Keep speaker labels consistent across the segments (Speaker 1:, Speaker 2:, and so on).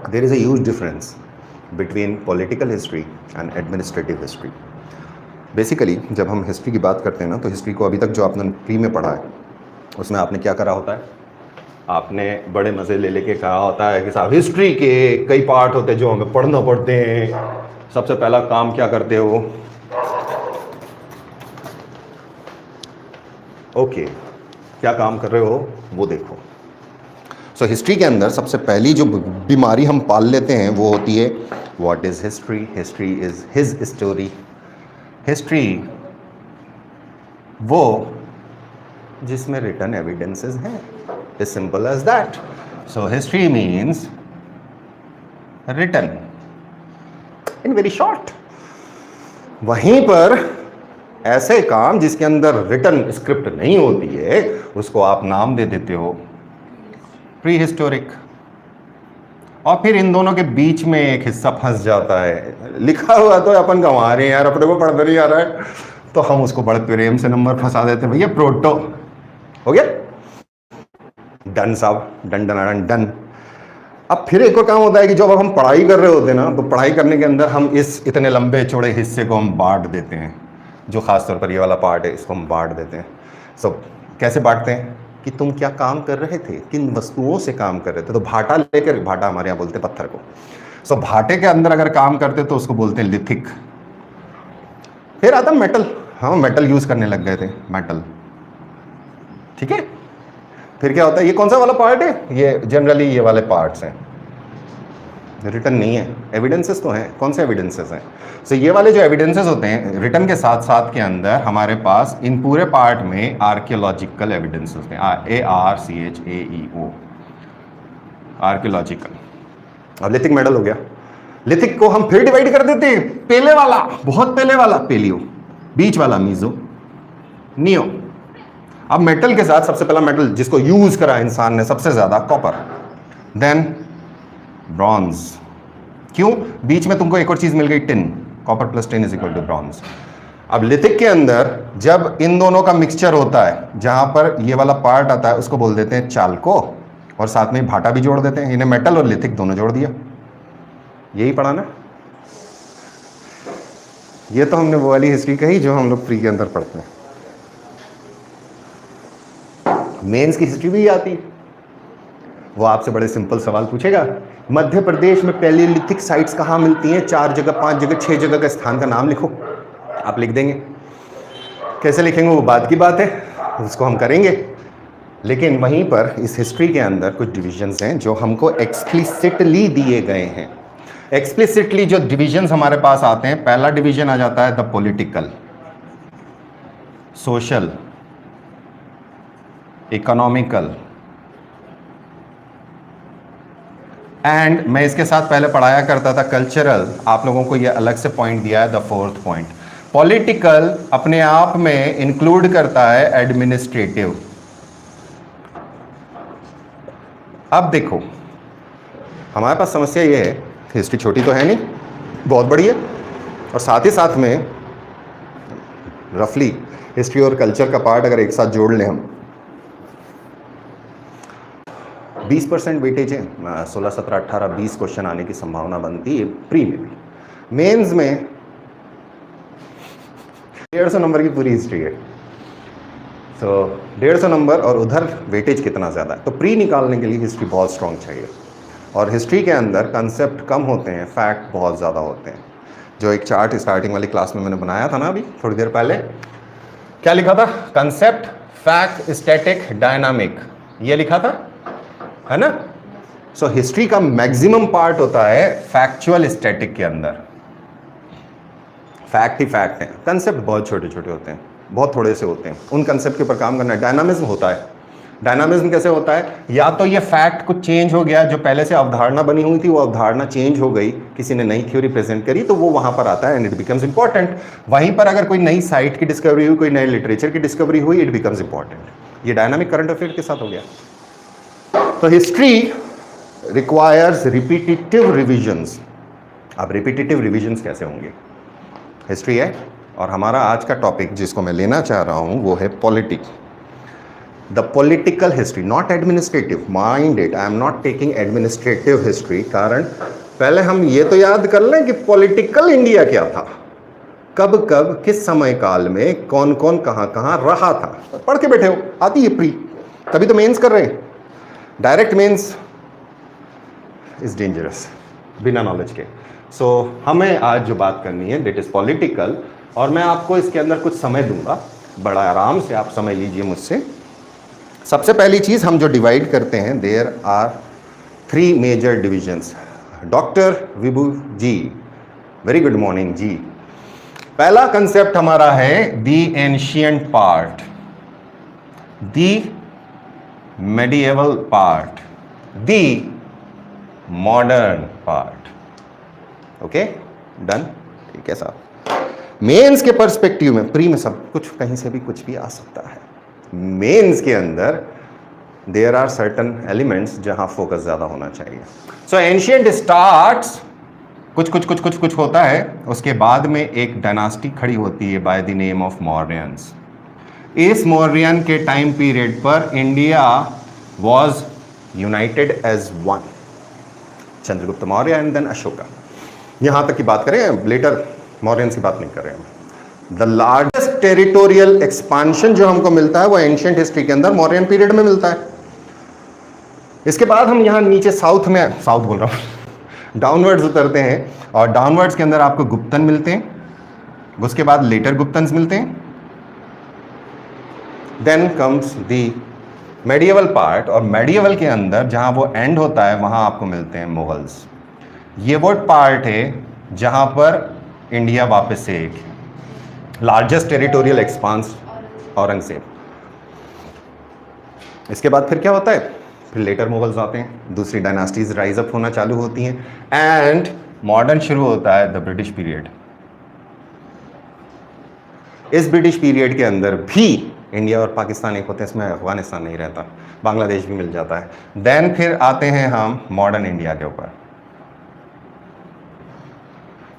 Speaker 1: There is a huge difference between political history and administrative history. Basically जब हम history की बात करते हैं ना, तो हिस्ट्री को अभी तक जो आपने प्री में पढ़ा है उसमें आपने क्या करा होता है, आपने बड़े मज़े ले लेके कहा होता है कि साहब हिस्ट्री के कई पार्ट होते हैं जो हमें पढ़ना पड़ते हैं। सबसे पहला काम क्या करते हो, ओके क्या काम कर रहे हो वो देखो। सो हिस्ट्री के अंदर सबसे पहली जो बीमारी हम पाल लेते हैं वो होती है what is history. History is his story. History वो जिसमें रिटन एविडेंसेस हैं, is simple as that. So history means written in very short. वहीं पर ऐसे काम जिसके अंदर रिटन स्क्रिप्ट नहीं होती है उसको आप नाम दे देते हो प्री हिस्टोरिक। और फिर इन दोनों के बीच में एक हिस्सा फंस जाता है, लिखा हुआ तो अपन गंवा रहे हैं यार, अपने को पढ़ना नहीं आ रहा है, तो हम उसको बड़े प्रेम से नंबर फंसा देते हैं, भैया प्रोटो हो गया, डन साहब, डन डन डन। अब फिर एक और काम होता है कि जब हम पढ़ाई कर रहे होते हैं ना, तो पढ़ाई करने के अंदर हम इस इतने लंबे चौड़े हिस्से को हम बांट देते हैं, जो खासतौर पर ये वाला पार्ट है इसको हम बांट देते हैं। सब कैसे बांटते हैं कि तुम क्या काम कर रहे थे, किन वस्तुओं से काम कर रहे थे। तो भाटा लेकर, भाटा हमारे यहाँ बोलते हैं पत्थर को, सो भाटे के अंदर अगर काम करते तो उसको बोलते हैं लिथिक। फिर आता मेटल, हाँ मेटल यूज करने लग गए थे, मेटल, ठीक है। फिर क्या होता है, ये कौन सा वाला पार्ट है, ये जनरली ये वाले पार्ट्स हैं, रिटन नहीं है, एविडेंसेस तो हैं। कौन से एविडेंसेस हैं, सो ये वाले जो एविडेंसेस होते हैं रिटन के साथ साथ के अंदर हमारे पास इन पूरे पार्ट में आर्कियोलॉजिकल एविडेंसेस हैं, ARCHAEO, आर्कियोलॉजिकल। अब लिथिक मेटल हो गया, लिथिक को हम फिर डिवाइड कर देते हैं, पहले वाला, बहुत पहले वाला पेलियो, बीच वाला मीजो, नियो। अब मेटल के साथ सबसे पहला मेटल जिसको यूज करा इंसान ने सबसे ज्यादा, कॉपर, देन ब्रॉन्ज। क्यों, बीच में तुमको एक और चीज मिल गई, tin, copper plus tin is equal to bronze. अब लिथिक के अंदर जब इन दोनों का मिक्सचर होता है, जहां पर ये वाला पार्ट आता है उसको बोल देते हैं चालको, और साथ में भाटा भी जोड़ देते हैं, इन्हें मेटल और लिथिक दोनों जोड़ दिया। यही पढ़ा ना, ये तो हमने वो वाली हिस्ट्री कही जो हम लोग प्री के अंदर पढ़ते हैं। मेंस की हिस्ट्री भी आती है, वो आपसे बड़े सिंपल सवाल पूछेगा, मध्य प्रदेश में पैलियोलिथिक साइट्स कहाँ मिलती हैं, 4 जगह 5 जगह 6 जगह का स्थान का नाम लिखो। आप लिख देंगे, कैसे लिखेंगे वो बात की बात है, उसको हम करेंगे। लेकिन वहीं पर इस हिस्ट्री के अंदर कुछ डिविजन्स हैं जो हमको एक्सप्लिसिटली दिए गए हैं। एक्सप्लिसिटली जो डिविजन्स हमारे पास आते हैं, पहला डिवीजन आ जाता है the political, social, economical, and मैं इसके साथ पहले पढ़ाया करता था कल्चरल। आप लोगों को यह अलग से पॉइंट दिया है, द 4th पॉइंट। पॉलिटिकल अपने आप में इंक्लूड करता है एडमिनिस्ट्रेटिव। अब देखो हमारे पास समस्या ये है, हिस्ट्री छोटी तो है नहीं, बहुत बड़ी है, और साथ ही साथ में रफली हिस्ट्री और कल्चर का पार्ट अगर एक साथ जोड़ लें हम, 20% वेटेज है, 16, 17, 18, 20 क्वेश्चन आने की संभावना बनती है प्री में भी। मेंस में 150 नंबर की पूरी हिस्ट्री है, तो 150 नंबर और उधर वेटेज कितना ज़्यादा है। तो प्री निकालने के लिए हिस्ट्री बहुत स्ट्रॉन्ग चाहिए, और हिस्ट्री के अंदर कंसेप्ट कम होते हैं, फैक्ट बहुत ज़्यादा होते हैं। जो एक चार्ट स्टार्टिंग वाली क्लास में मैंने बनाया था ना अभी थोड़ी देर पहले, क्या लिखा था, कंसेप्ट, फैक्ट, स्टैटिक, डायनामिक, ये लिखा था, है ना। सो हिस्ट्री का मैक्सिमम पार्ट होता है फैक्चुअल स्टैटिक के अंदर, फैक्ट ही फैक्ट है, कंसेप्ट बहुत छोटे छोटे होते हैं, बहुत थोड़े से होते हैं, उन कंसेप्ट के ऊपर काम करना है। डायनामिज्म होता है, डायनामिज्म कैसे होता है, या तो ये फैक्ट कुछ चेंज हो गया, जो पहले से अवधारणा बनी हुई थी वो अवधारणा चेंज हो गई, किसी ने नई थ्योरी प्रेजेंट करी तो वो वहां पर आता है एंड इट बिकम्स इंपॉर्टेंट। वहीं पर अगर कोई नई साइट की डिस्कवरी हुई, कोई नए लिटरेचर की डिस्कवरी हुई, इट बिकम्स इंपॉर्टेंट। ये डायनामिक करंट अफेयर के साथ हो गया। तो हिस्ट्री रिक्वायर्स रिपीटेटिव रिविजन्स। अब रिपीटेटिव रिविजन्स कैसे होंगे, हिस्ट्री है और हमारा आज का टॉपिक जिसको मैं लेना चाह रहा हूं वो है politics. The political history, not administrative, mind it, I am not taking administrative history. कारण पहले हम ये तो याद कर लें कि पॉलिटिकल इंडिया क्या था, कब कब किस समय काल में कौन कौन कहां कहां रहा था। पढ़ के बैठे हो, आती है प्री, तभी तो मेंस कर रहे हैं। डायरेक्ट मेंस इज डेंजरस बिना नॉलेज के। सो हमें आज जो बात करनी है दैट इज पॉलिटिकल, और मैं आपको इसके अंदर कुछ समय दूंगा, बड़ा आराम से आप समय लीजिए मुझसे। सबसे पहली चीज हम जो डिवाइड करते हैं, there are 3 major divisions. Doctor Vibhu ji, very good morning जी। पहला कंसेप्ट हमारा है the ancient part, the medieval part, the modern part. Okay done, ठीक है साहब। मेंस के पर्सपेक्टिव में, प्री में सब कुछ कहीं से भी कुछ भी आ सकता है, मेंस के अंदर देयर आर सर्टन एलिमेंट्स जहां फोकस ज्यादा होना चाहिए। सो एंशियंट स्टार्ट्स, कुछ होता है, उसके बाद में एक डायनास्टी खड़ी होती है by the name of Mauryans. इस मौर्यन के टाइम पीरियड पर India was united as one, Chandragupta Maurya and then Ashoka. यहां तक की बात करें, लेटर मौर्यंस की बात नहीं कर रहे हैं। द लार्जेस्ट टेरिटोरियल एक्सपांशन जो हमको मिलता है वो एंशियंट हिस्ट्री के अंदर मौर्यन पीरियड में मिलता है। इसके बाद हम यहां नीचे साउथ में, साउथ बोल रहा हूं, डाउनवर्ड्स उतरते हैं, और डाउनवर्ड्स के अंदर आपको गुप्तन मिलते हैं, उसके बाद लेटर गुप्तन्स मिलते हैं। Then comes the medieval part, और मेडिएवल के अंदर जहां वो एंड होता है वहां आपको मिलते हैं मुगल्स। ये वो पार्ट है जहां पर इंडिया वापस से एक लार्जेस्ट टेरिटोरियल एक्सपांस, औरंगजेब। इसके बाद फिर क्या होता है, फिर लेटर मुगल्स आते हैं, दूसरी डायनास्टीज राइज अप होना चालू होती हैं, एंड मॉडर्न शुरू होता है, द ब्रिटिश पीरियड। इस ब्रिटिश पीरियड के अंदर भी इंडिया और पाकिस्तान एक होते हैं, इसमें अफगानिस्तान नहीं रहता, बांग्लादेश भी मिल जाता है। देन फिर आते हैं हम मॉडर्न इंडिया के ऊपर।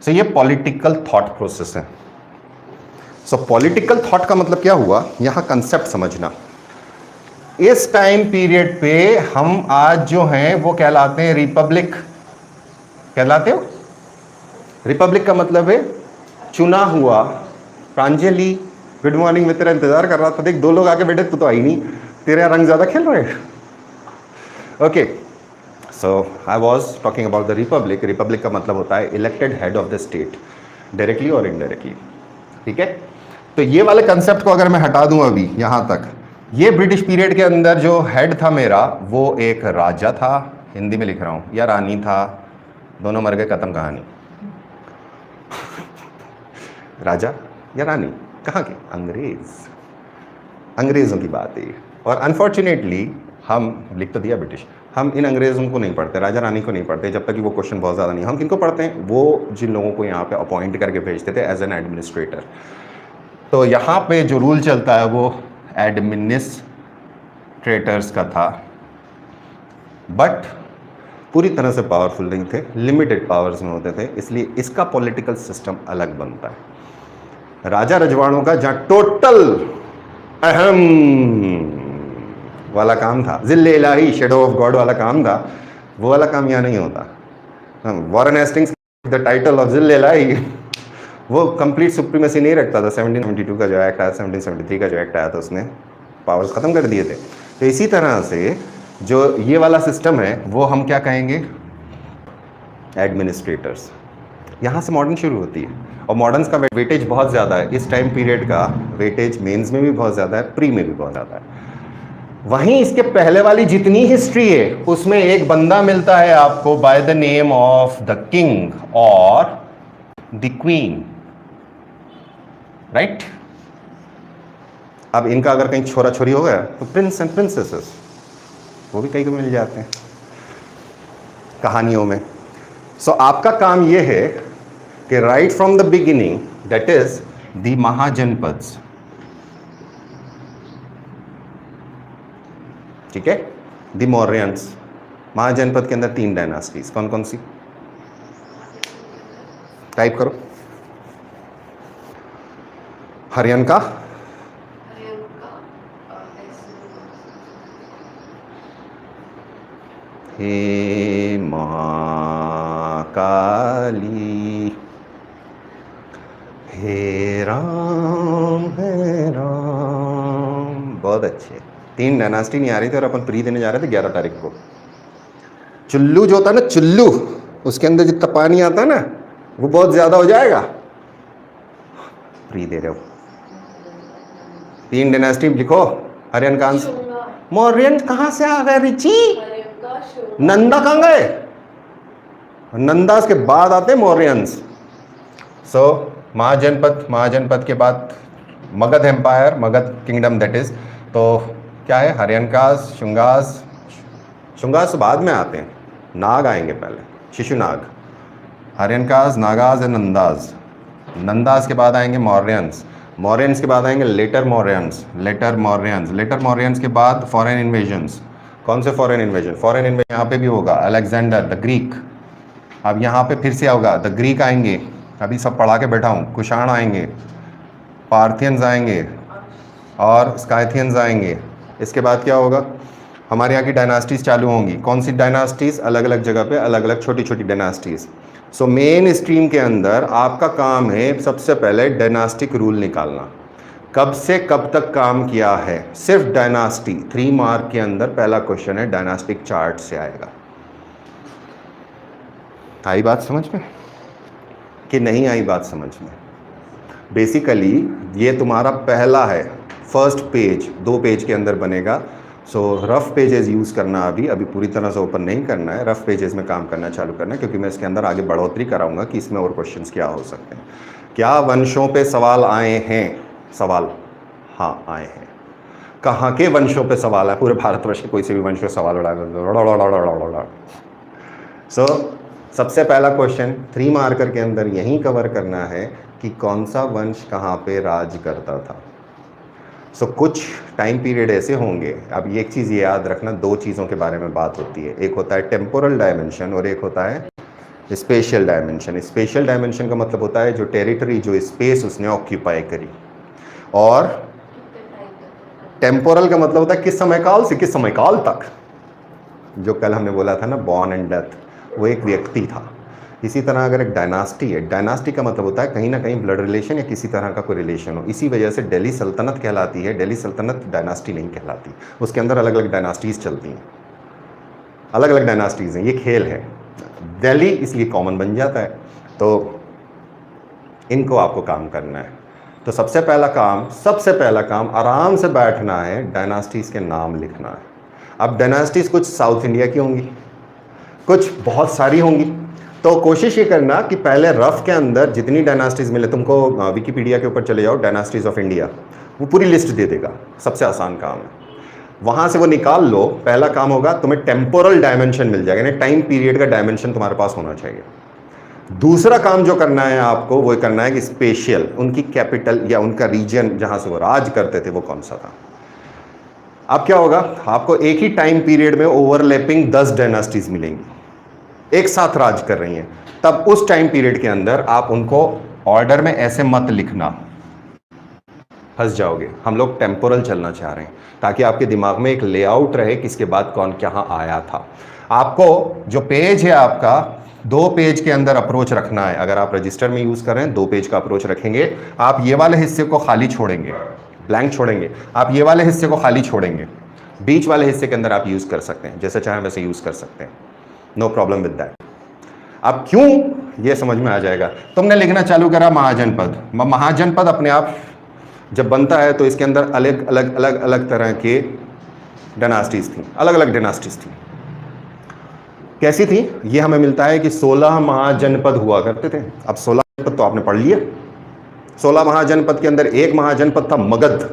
Speaker 1: सो ये पॉलिटिकल थॉट प्रोसेस है। सो पॉलिटिकल थॉट का मतलब क्या हुआ, यहां कंसेप्ट समझना। इस टाइम पीरियड पे हम आज जो हैं वो कहलाते हैं रिपब्लिक, कहलाते हो। रिपब्लिक का मतलब है चुना हुआ। प्रांजलि गुड मॉर्निंग, मैं तेरा इंतजार कर रहा था, देख 2 लोग आके बैठे, तू तो आई नहीं, तेरे रंग ज्यादा खेल रहे हैं। Okay, so I was talking about the Republic. Republic का मतलब होता है elected head of the state, directly और इनडायरेक्टली, ठीक है। तो ये वाले कंसेप्ट को अगर मैं हटा दूं अभी यहां तक, ये ब्रिटिश पीरियड के अंदर जो हेड था मेरा, वो एक राजा था, हिंदी में लिख रहा हूं, या रानी था, दोनों मर गए, खत्म कहानी। राजा या रानी, कहाँ के, अंग्रेज, अंग्रेजों की बात है। और अनफॉर्चुनेटली हम, लिख तो दिया ब्रिटिश, हम इन अंग्रेजों को नहीं पढ़ते, राजा रानी को नहीं पढ़ते, जब तक कि वो क्वेश्चन बहुत ज़्यादा नहीं। हम किनको पढ़ते हैं, वो जिन लोगों को यहाँ पे अपॉइंट करके भेजते थे एज एन एडमिनिस्ट्रेटर। तो यहाँ पे जो रूल चलता है वो एडमिनिस्ट्रेटर्स का था, बट पूरी तरह से पावरफुल नहीं थे, लिमिटेड पावर्स में होते थे, इसलिए इसका पॉलिटिकल सिस्टम अलग बनता है। राजा रजवाड़ों का जहाँ टोटल अहम वाला काम था, जिल्ले इलाही, शेडो ऑफ गॉड वाला काम था, वो वाला काम यहाँ नहीं होता। Warren Hastings the title of जिल्ले इलाही, वो कंप्लीट सुप्रीमेसी नहीं रखता था। 1772 का जो एक्ट आया, 1773 का जो एक्ट आया था, उसने पावर्स ख़त्म कर दिए थे। तो इसी तरह से जो ये वाला सिस्टम है वो हम क्या कहेंगे, एडमिनिस्ट्रेटर्स। यहाँ से मॉडर्न शुरू होती है, और मॉडर्न्स का वेटेज बहुत ज़्यादा है इस टाइम पीरियड का, वेटेज मेंस में भी बहुत ज़्यादा है, प्री में भी बहुत ज़्यादा है। वहीं इसके पहले वाली जितनी हिस्ट्री है उसमें एक बंदा मिलता है आपको bye the name of the king और द क्वीन, राइट। अब इनका अगर कहीं छोरा छोरी हो गया तो प्रिंस एंड प्रिंसेसेस, वो भी कहीं को मिल जाते हैं कहानियों में। सो आपका काम ये है कि right from the beginning, that is the mahajanapadas, ठीक है, द मौर्यंस। महाजनपद के अंदर 3 डायनास्टीज, कौन कौन सी, टाइप करो। हरियन का, हे महाकाली, हे राम हे राम। बहुत अच्छे। 3 डायनास्टी नहीं आ रही थी और अपन प्री देने जा रहे थे 11 तारीख को। चुल्लू जो होता है ना, चुल्लू, उसके अंदर जितना पानी आता है ना वो बहुत ज्यादा हो जाएगा। प्री दे रहे हो। 3 डायनास्टी लिखो। आर्यन का आंसर मौर्यन कहां से आ गए रिची? नंदा कहां गए? नंदास के बाद आते मौर्यंस। सो महाजनपद के बाद Magadha empire, Magadha kingdom that is. तो क्या है? हरियनकास, शुंगास बाद में आते हैं, नाग आएंगे पहले, शिशुनाग। हरियनकास, नागाज एंड नंदास के बाद आएंगे मौर्यंस। मौर्यंस के बाद आएंगे लेटर मौर्यंस के बाद फॉरेन इन्वेजन्स। कौन से फॉरेन इन्वेजन? फॉरेन इन्वेजन यहाँ पे भी होगा, अलेक्जेंडर द ग्रीक। अब यहाँ पे फिर से होगा, द ग्रीक आएंगे, अभी सब पढ़ा के बैठा हूँ। कुषाण आएंगे, पार्थियंस आएंगे और स्काइथियंस आएंगे। इसके बाद क्या होगा? हमारे यहाँ की डायनास्टीज चालू होंगी। कौन सी डायनास्टीज? अलग अलग जगह पे अलग अलग छोटी छोटी डायनास्टीज। सो मेन स्ट्रीम के अंदर आपका काम है सबसे पहले डायनास्टिक रूल निकालना। कब से कब तक काम किया है, सिर्फ डायनास्टी। 3 मार्क के अंदर पहला क्वेश्चन है डायनास्टिक चार्ट से आएगा। आई बात समझ में कि नहीं आई बात समझ में? बेसिकली ये तुम्हारा पहला है, फर्स्ट पेज, 2 पेज के अंदर बनेगा। सो रफ पेजेस यूज़ करना, अभी पूरी तरह से ओपन नहीं करना है, रफ पेजेस में काम करना चालू करना है, क्योंकि मैं इसके अंदर आगे बढ़ोतरी कराऊंगा कि इसमें और क्वेश्चंस क्या हो सकते हैं। क्या वंशों पे सवाल आए हैं? सवाल हाँ आए हैं। कहाँ के वंशों पे सवाल है? पूरे भारतवर्ष के कोई से भी वंश पे सवाल उड़ा। सो सबसे पहला क्वेश्चन 3 मार्कर के अंदर यही कवर करना है कि कौन सा वंश कहाँ पे राज करता था। सो कुछ टाइम पीरियड ऐसे होंगे। अब ये एक चीज़ ये याद रखना, 2 चीज़ों के बारे में बात होती है, एक होता है टेम्पोरल डायमेंशन और एक होता है स्पेशियल डायमेंशन। स्पेशियल डायमेंशन का मतलब होता है जो टेरिटरी, जो स्पेस उसने ऑक्यूपाई करी, और टेम्पोरल का मतलब होता है किस समय काल से किस समय काल तक। जो कल हमने बोला था ना, बॉर्न एंड डेथ, वो एक व्यक्ति था। इसी तरह अगर एक डायनास्टी है, डायनास्टी का मतलब होता है कहीं ना कहीं ब्लड रिलेशन या किसी तरह का कोई रिलेशन हो। इसी वजह से दिल्ली सल्तनत कहलाती है। दिल्ली सल्तनत डायनास्टी नहीं कहलाती, उसके अंदर अलग अलग डायनास्टीज चलती हैं, अलग अलग डायनास्टीज हैं। ये खेल है। दिल्ली इसलिए कॉमन बन जाता है। तो इनको आपको काम करना है। तो सबसे पहला काम आराम से बैठना है, डायनास्टीज के नाम लिखना है। अब डायनास्टीज कुछ साउथ इंडिया की होंगी, कुछ बहुत सारी होंगी। तो कोशिश ये करना कि पहले रफ के अंदर जितनी डायनास्टीज मिले, तुमको विकिपीडिया के ऊपर चले जाओ, डायनास्टीज ऑफ इंडिया, वो पूरी लिस्ट दे देगा। सबसे आसान काम है, वहाँ से वो निकाल लो। पहला काम होगा, तुम्हें टेम्पोरल डायमेंशन मिल जाएगा, यानी टाइम पीरियड का डायमेंशन तुम्हारे पास होना चाहिए। दूसरा काम जो करना है आपको, वो करना है कि स्पेशियल, उनकी कैपिटल या उनका रीजन जहाँ से वो राज करते थे वो कौन सा था। अब क्या होगा, आपको एक ही टाइम पीरियड में ओवरलैपिंग 10 डायनास्टीज मिलेंगी, एक साथ राज कर रही हैं। तब उस टाइम पीरियड के अंदर आप उनको ऑर्डर में ऐसे मत लिखना, फंस जाओगे। हम लोग टेम्पोरल चलना चाह रहे हैं ताकि आपके दिमाग में एक लेआउट रहे किसके बाद कौन कहाँ आया था। आपको जो पेज है आपका, 2 पेज के अंदर अप्रोच रखना है। अगर आप रजिस्टर में यूज कर रहे हैं 2 पेज का अप्रोच रखेंगे। आप ये वाले हिस्से को खाली छोड़ेंगे, ब्लैंक छोड़ेंगे। आप ये वाले हिस्से को खाली छोड़ेंगे, बीच वाले हिस्से के अंदर आप यूज कर सकते हैं, जैसे चाहें वैसे यूज कर सकते हैं, नो प्रॉब्लम विद दैट। अब क्यों, ये समझ में आ जाएगा। तुमने लिखना चालू करा महाजनपद। महाजनपद अपने आप जब बनता है तो इसके अंदर अलग अलग अलग अलग तरह के डायनास्टीज थी, अलग अलग डायनास्टीज थी। कैसी थी ये हमें मिलता है कि 16 महाजनपद हुआ करते थे। अब 16 जनपद तो आपने पढ़ लिया। 16 महाजनपद के अंदर एक महाजनपद था मगध।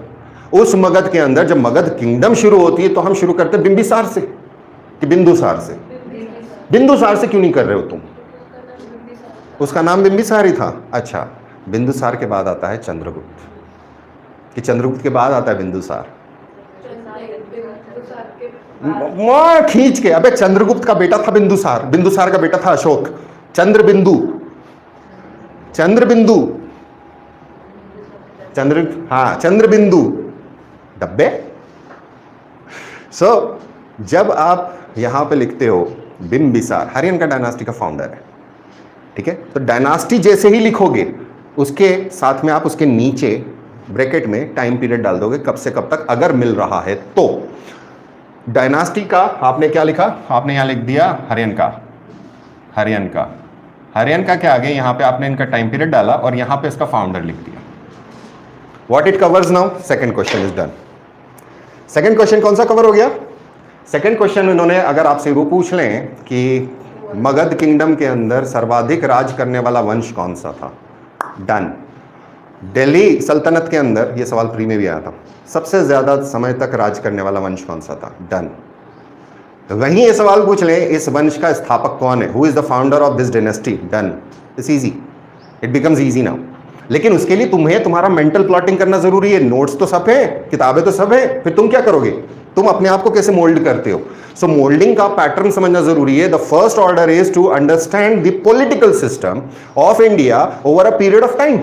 Speaker 1: उस मगध के अंदर जब मगध किंगडम शुरू होती है तो हम शुरू करते हैं बिंबिसार से कि बिंदुसार से। बिंदुसार से क्यों नहीं कर रहे हो तुम? उसका नाम बिंबिसार ही था। अच्छा, बिंदुसार के बाद आता है चंद्रगुप्त, कि चंद्रगुप्त के बाद आता है बिंदुसार। मार खींच के, अबे चंद्रगुप्त का बेटा था बिंदुसार, बिंदुसार का बेटा था अशोक। चंद्रबिंदु, चंद्रबिंदु, चंद्रबिंदु डब्बे। जब आप यहां पे लिखते हो बिंबिसार, हरियन का डायनास्टी का फाउंडर है, ठीक है। तो डायनास्टी जैसे ही लिखोगे उसके साथ में आप उसके नीचे ब्रैकेट में टाइम पीरियड डाल दोगे, कब से कब तक अगर मिल रहा है तो। डायनास्टी का आपने क्या लिखा, आपने यहां लिख दिया हरियन का, हरियन का, हरियन का क्या आगे यहां पे आपने इनका टाइम पीरियड डाला और यहां पे इसका फाउंडर लिख दिया। What it covers now, second question is done. Second question कौन सा कवर हो गया? सेकंड क्वेश्चन इन्होंने अगर आपसे वो पूछ लें कि मगध किंगडम के अंदर सर्वाधिक राज करने वाला वंश कौन सा था, डन। दिल्ली सल्तनत के अंदर, ये सवाल प्री में भी आया था, सबसे ज्यादा समय तक राज करने वाला वंश कौन सा था, डन। वहीं ये सवाल पूछ लें इस वंश का स्थापक कौन है, who is the founder of this dynasty, done. It's easy, it becomes easy now. लेकिन उसके लिए तुम्हें तुम्हारा मेंटल प्लॉटिंग करना जरूरी है। नोट्स तो सब है, किताबें तो सब है, फिर तुम क्या करोगे, तुम अपने आप को कैसे मोल्ड करते हो। सो मोल्डिंग का पैटर्न समझना जरूरी है। The first order is to understand the political system of India over a period of time.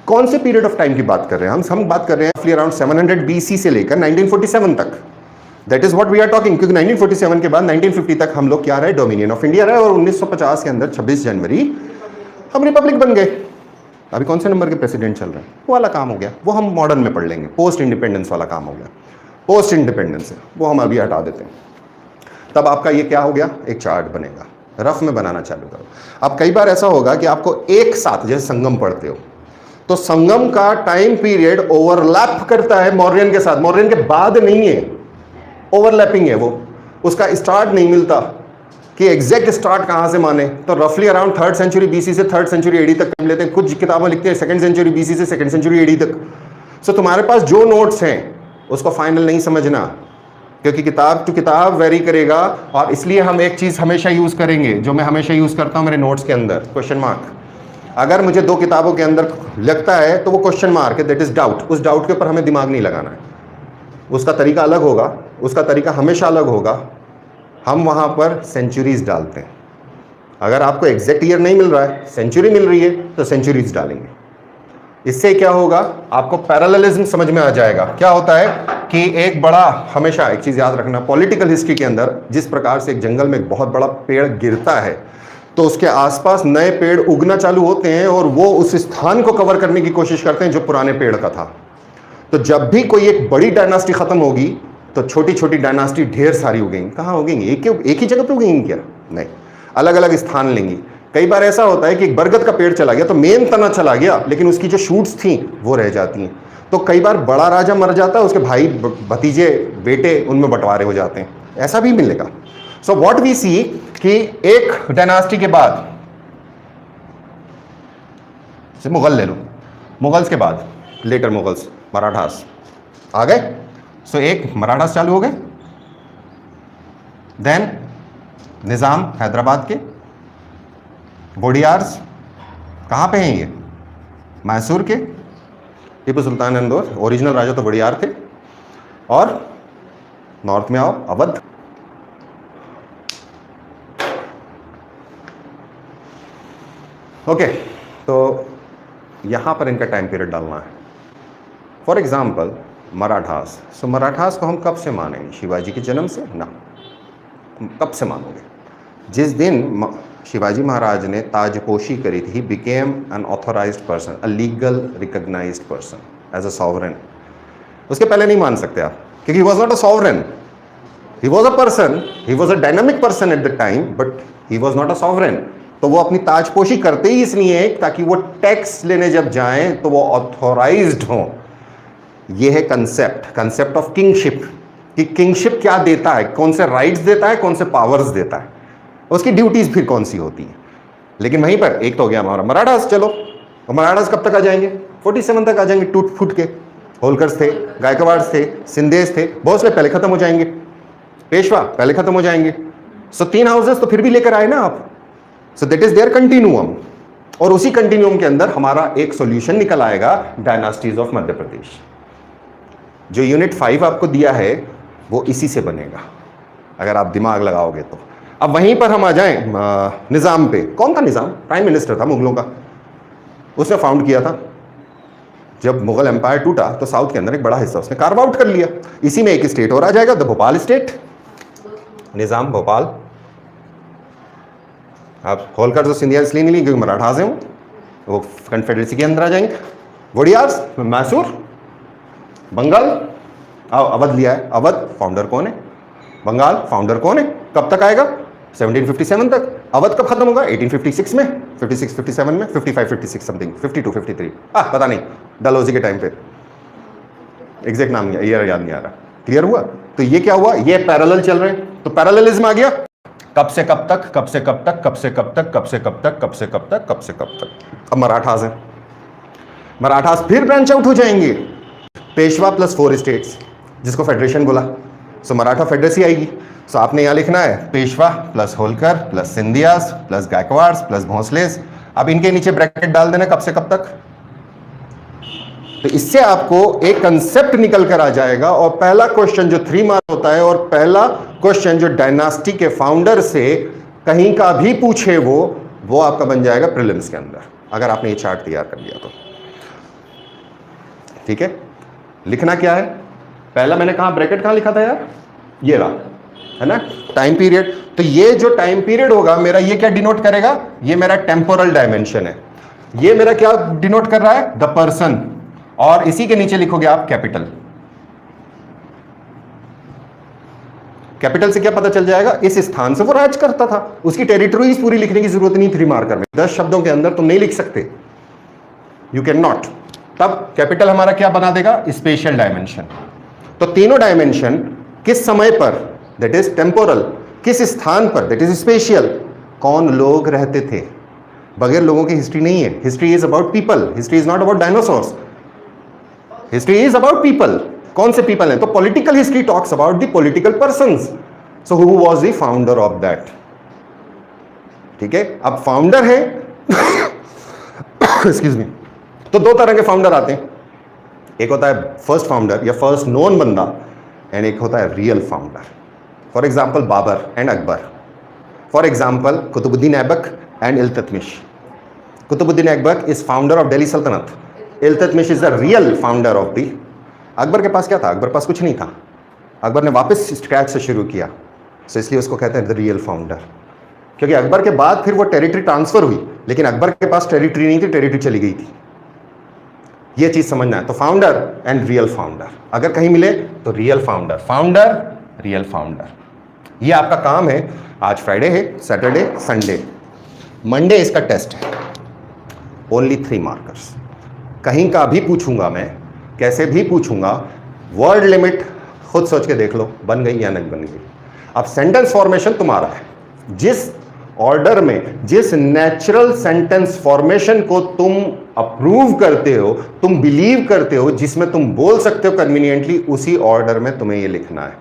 Speaker 1: कौन से पीरियड ऑफ टाइम की बात कर रहे हैं हम बात कर रहे हैं अराउंड 700 BC से लेकर 1947 तक। That is what we are talking, क्योंकि 1947 के बाद 1950 तक हम लोग क्या रहे, डोमिनियन ऑफ इंडिया रहे, और 1950 के अंदर 26 जनवरी हम रिपब्लिक बन गए। अभी कौन से नंबर के प्रेसिडेंट चल रहे हैं, वो वाला काम हो गया, वो हम मॉडर्न में पढ़ लेंगे। पोस्ट इंडिपेंडेंस वाला काम हो गया, पोस्ट इंडिपेंडेंस है वो हम अभी हटा देते हैं। तब आपका ये क्या हो गया, एक चार्ट बनेगा, रफ में बनाना चालू करो। अब कई बार ऐसा होगा कि आपको एक साथ, जैसे संगम पढ़ते हो तो संगम का टाइम पीरियड ओवरलैप करता है मौर्यन के साथ, मौर्यन के बाद नहीं है, ओवरलैपिंग है वो, उसका स्टार्ट नहीं मिलता कि एग्जैक्ट स्टार्ट कहां से माने। तो रफली अराउंड 3rd सेंचुरी BC से 3rd सेंचुरी AD तक टाइम लेते हैं। कुछ किताबें लिखते हैं 2nd सेंचुरी BC से 2nd सेंचुरी AD तक। सो तुम्हारे पास जो नोट्स हैं उसको फाइनल नहीं समझना, क्योंकि किताब टू किताब वेरी करेगा। और इसलिए हम एक चीज हमेशा यूज करेंगे, जो मैं हमेशा यूज करता हूं मेरे नोट्स के अंदर, क्वेश्चन मार्क। अगर मुझे 2 किताबों के अंदर लगता है तो वो क्वेश्चन मार्क है, दैट इज डाउट। उस डाउट के ऊपर हमें दिमाग नहीं लगाना है, उसका तरीका अलग होगा, उसका तरीका हमेशा अलग होगा। हम वहां पर सेंचुरीज डालते हैं। अगर आपको एग्जैक्ट ईयर नहीं मिल रहा है, सेंचुरी मिल रही है, तो सेंचुरीज डालेंगे। इससे क्या होगा, आपको पैरेललिज्म समझ में आ जाएगा। क्या होता है कि एक बड़ा, हमेशा एक चीज याद रखना, पॉलिटिकल हिस्ट्री के अंदर जिस प्रकार से एक जंगल में एक बहुत बड़ा पेड़ गिरता है तो उसके आसपास नए पेड़ उगना चालू होते हैं और वो उस स्थान को कवर करने की कोशिश करते हैं जो पुराने पेड़ का था। तो जब भी कोई एक बड़ी डायनास्टी खत्म होगी तो छोटी छोटी डायनास्टी ढेर सारी उगेंगी। कहाँ उगेंगी, एक ही जगह पे उगेंगी क्या, नहीं, अलग अलग स्थान लेंगी। कई बार ऐसा होता है कि एक बरगद का पेड़ चला गया तो मेन तना चला गया, लेकिन उसकी जो शूट्स थी वो रह जाती हैं। तो कई बार बड़ा राजा मर जाता है, उसके भाई भतीजे बेटे उनमें बंटवारे हो जाते हैं, ऐसा भी मिलेगा। सो व्हाट वी सी कि एक डायनास्टी के बाद, मुगल ले लो, मुगल्स के बाद लेटर मुगल्स, मराठास आ गए। सो एक मराठास चालू हो गए, देन निजाम हैदराबाद के, वोडियार्स कहाँ पे हैं ये, मैसूर के, टीपू सुल्तान इंदौर, ओरिजिनल राजा तो वोडियार थे। और नॉर्थ में आओ, अवध, ओके। तो यहां पर इनका टाइम पीरियड डालना है। फॉर एग्जाम्पल मराठास, सो मराठास को हम कब से मानेंगे, शिवाजी के जन्म से ना, कब से मानोगे, जिस दिन शिवाजी महाराज ने ताजपोशी करी थी, he became an authorised person, a legal recognised person as a sovereign. उसके पहले नहीं मान सकते आप, क्योंकि he was not a sovereign, he was a person, he was a dynamic person at the time, but he was not a sovereign. तो वो अपनी ताजपोशी करते ही इसलिए ताकि वो टैक्स लेने जब जाएं तो वो ऑथोराइज्ड हों। ये है कंसेप्ट, कंसेप्ट ऑफ किंगशिप, कि किंगशिप क्या देता है, कौन से राइट्स देता है, कौन से पावर्स देता है, उसकी ड्यूटीज फिर कौन सी होती है। लेकिन वहीं पर एक तो हो गया हमारा मराठास। चलो मराठास कब तक आ जाएंगे, 47 तक आ जाएंगे, टूट फूट के। होलकर्स थे, गायकवाड़ थे, सिंधेज थे, भोसले पहले खत्म हो जाएंगे, पेशवा पहले खत्म हो जाएंगे। सो 3 हाउसेस तो फिर भी लेकर आए ना आप। सो दैट इज देयर कंटिन्यूअम, और उसी कंटिन्यूअम के अंदर हमारा एक सॉल्यूशन निकल आएगा, डायनास्टीज ऑफ मध्य प्रदेश। जो यूनिट 5 आपको दिया है वो इसी से बनेगा, अगर आप दिमाग लगाओगे तो। अब वहीं पर हम आ जाएं निज़ाम पे। कौन था निज़ाम, प्राइम मिनिस्टर था मुगलों का, उसने फाउंड किया था। जब मुगल एम्पायर टूटा तो साउथ के अंदर एक बड़ा हिस्सा उसने कार्व आउट कर लिया। इसी में एक स्टेट और आ जाएगा, द भोपाल स्टेट। निज़ाम भोपाल। आप होलकर जो सिंधिया इसलिए नहीं ली क्योंकि मराठा से हूँ, वो कन्फेडरेसी के अंदर आ जाएंगे। वोडियार्स मैसूर बंगाल। अवध लिया है, अवध फाउंडर कौन है? बंगाल फाउंडर कौन है? कब तक आएगा? 1757 तक। अवध कब खत्म होगा? 1856 में, 56 57 में, 55 56 समथिंग, 52 53 पता नहीं, डलहौजी के टाइम पे, एग्जैक्ट नाम नहीं, ईयर याद नहीं आ रहा। क्लियर हुआ? तो ये क्या हुआ? ये पैरेलल चल रहे हैं, तो पैरेललिज्म आ गया। कब से कब तक, कब से कब तक, कब से कब तक, कब से कब तक, कब से कब तक, कब से कब तक। अब मराठास हैं, मराठास फिर ब्रांच आउट हो जाएंगे, पेशवा प्लस 4 स्टेट्स, जिसको फेडरेशन बोला। सो मराठा फेडरेसी आएगी। सो आपने यहां लिखना है Peshwa plus Holkar plus Scindias plus Gaekwad plus Bhonsles. अब इनके नीचे ब्रैकेट डाल देना कब से कब तक। तो इससे आपको एक कंसेप्ट निकल कर आ जाएगा। और पहला क्वेश्चन जो 3 मार्क होता है और पहला क्वेश्चन जो डायनास्टी के फाउंडर से कहीं का भी पूछे वो आपका बन जाएगा प्रीलिम्स के अंदर, अगर आपने ये चार्ट तैयार कर लिया तो। ठीक है, लिखना क्या है? पहला मैंने कहा ब्रैकेट कहां लिखा था यार? ये रहा, है ना, टाइम पीरियड। तो ये जो टाइम पीरियड होगा मेरा, ये क्या डिनोट करेगा? ये मेरा टेम्पोरल डायमेंशन है। ये मेरा क्या डिनोट कर रहा है? The person. और इसी के नीचे लिखोगे आप कैपिटल। कैपिटल से क्या पता चल जाएगा? इस स्थान से वो राज करता था। उसकी टेरिटरीज पूरी लिखने की जरूरत नहीं 3 मार्कर में, 10 शब्दों के अंदर तुम नहीं लिख सकते, यू कैन नॉट। तब कैपिटल हमारा क्या बना देगा? Special dimension. तो तीनों डायमेंशन किस समय पर, दैट इज टेम्पोरल, किस स्थान पर, दैट इज स्पेशियल, कौन लोग रहते थे। बगैर लोगों की हिस्ट्री नहीं है। History is about people, history is not about dinosaurs, history is about people. कौन से पीपल हैं? तो political history talks about the political persons. So who was the founder of that. ठीक है, अब फाउंडर है एक्सक्यूज मी, तो 2 तरह के फाउंडर आते हैं। एक होता है फर्स्ट फाउंडर या फर्स्ट नोन बंदा, एंड एक होता है real founder. For example Babur and Akbar, for example Qutbuddin Aibak and Iltutmish. Qutbuddin Aibak is founder of Delhi सल्तनत, Iltutmish is the real founder of the. Akbar के पास क्या था? अकबर के पास कुछ नहीं था, अकबर ने वापस स्क्रैच से शुरू किया, सो इसलिए उसको कहते हैं द रियल फाउंडर। क्योंकि अकबर के बाद फिर वो टेरिटरी ट्रांसफर हुई, लेकिन अकबर के पास टेरिटरी नहीं थी, टेरिटरी चली गई थी। ये चीज समझना है। तो फाउंडर एंड रियल फाउंडर अगर कहीं मिले तो real founder, founder real founder, ये आपका काम है। आज फ्राइडे है, सैटरडे संडे, मंडे इसका टेस्ट है, ओनली 3 मार्कर्स। कहीं का भी पूछूंगा मैं, कैसे भी पूछूंगा, वर्ड लिमिट खुद सोच के देख लो बन गई या नहीं बन गई। अब सेंटेंस फॉर्मेशन तुम्हारा है, जिस ऑर्डर में, जिस नेचुरल सेंटेंस फॉर्मेशन को तुम अप्रूव करते हो, तुम बिलीव करते हो, जिसमें तुम बोल सकते हो कन्वीनियंटली, उसी ऑर्डर में तुम्हें ये लिखना है।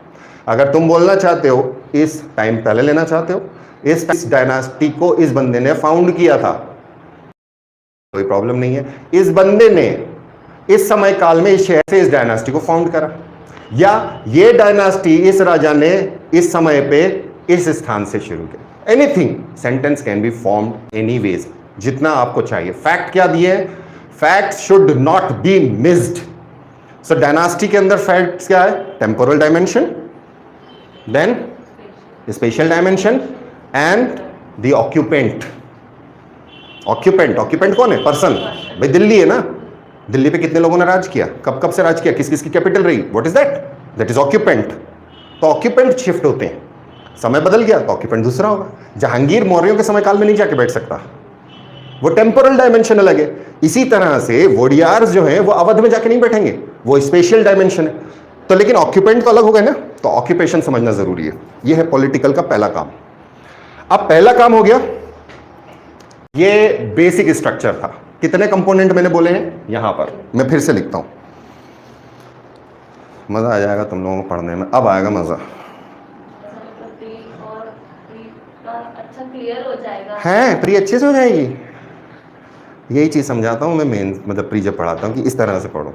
Speaker 1: अगर तुम बोलना चाहते हो, इस टाइम पहले लेना चाहते हो, इस डायनास्टी को इस बंदे ने फाउंड किया था, कोई प्रॉब्लम नहीं है। इस बंदे ने इस समय काल में इस शहर से इस डायनास्टी को फाउंड करा, या ये डायनास्टी इस राजा ने इस समय पे इस स्थान से शुरू किया। Anything, sentence can be formed anyways, जितना आपको चाहिए। फैक्ट क्या दिए? Fact should not be missed. So dynasty के अंदर फैक्ट्स क्या है? Temporal dimension, then special dimension and the occupant. Occupant कौन है? पर्सन। भाई दिल्ली है ना, दिल्ली पे कितने लोगों ने राज किया, कब कब से राज किया, किस किस की कैपिटल रही, what is that? That is occupant. तो ऑक्यूपेंट शिफ्ट होते हैं, समय बदल गया तो ऑक्यूपेंट दूसरा होगा। जहांगीर मौर्यों के समय काल में नहीं जाके बैठ सकता, वो टेम्पोरल डायमेंशन अलग है। इसी तरह से वोडियार्स जो हैं वो अवध में जाके नहीं बैठेंगे, वो स्पेशल डायमेंशन है। तो लेकिन ऑक्यूपेंट तो अलग हो गए ना, तो ऑक्यूपेशन समझना जरूरी है। ये है पॉलिटिकल का पहला काम। अब पहला काम हो गया, ये बेसिक स्ट्रक्चर था। कितने कंपोनेंट मैंने बोले हैं यहां पर, मैं फिर से लिखता हूं, मजा आ जाएगा तुम लोगों को पढ़ने में, अब आएगा मजा।
Speaker 2: अच्छा क्लियर हो जाएगा
Speaker 1: है, प्री अच्छे से हो जाएगी। यही चीज समझाता हूं मैं मेन, मतलब प्री जब पढ़ाता हूं कि इस तरह से पढ़ो,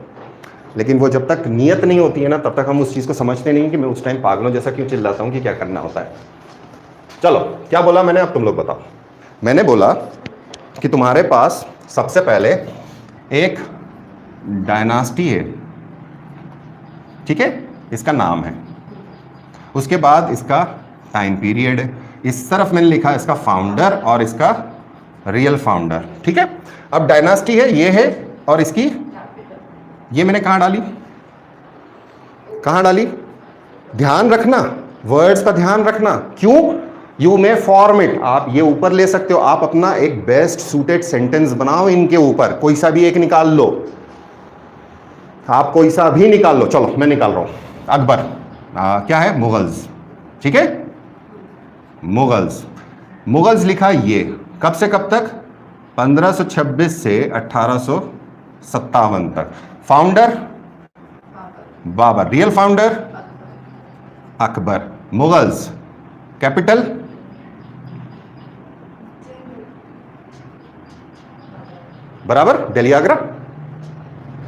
Speaker 1: लेकिन वो जब तक नियत नहीं होती है ना, तब तक हम उस चीज को समझते नहीं कि मैं उस टाइम पागलों जैसा क्यों चिल्लाता हूं कि क्या करना होता है। चलो क्या बोला मैंने, अब तुम लोग बताओ। मैंने बोला कि तुम्हारे पास सबसे पहले एक डायनास्टी है, ठीक है, इसका नाम है, उसके बाद इसका टाइम पीरियड है। इस तरफ मैंने लिखा इसका फाउंडर और इसका रियल फाउंडर, ठीक है। अब डायनास्टी है, ये है, और इसकी ये मैंने कहाँ डाली, कहाँ डाली, ध्यान रखना, वर्ड्स का ध्यान रखना। क्यों, यू मे फॉर्म इट, आप ये ऊपर ले सकते हो, आप अपना एक बेस्ट सूटेड सेंटेंस बनाओ इनके ऊपर, कोई सा भी एक निकाल लो, आप कोई सा भी निकाल लो। चलो मैं निकाल रहा हूं। अकबर क्या है, मुगल्स, ठीक है, मुगल्स। मुगल्स लिखा ये कब से कब तक, 1526 से 1857 तक। Founder Babur, real founder Akbar. Mughals, capital बराबर दिल्ली आगरा।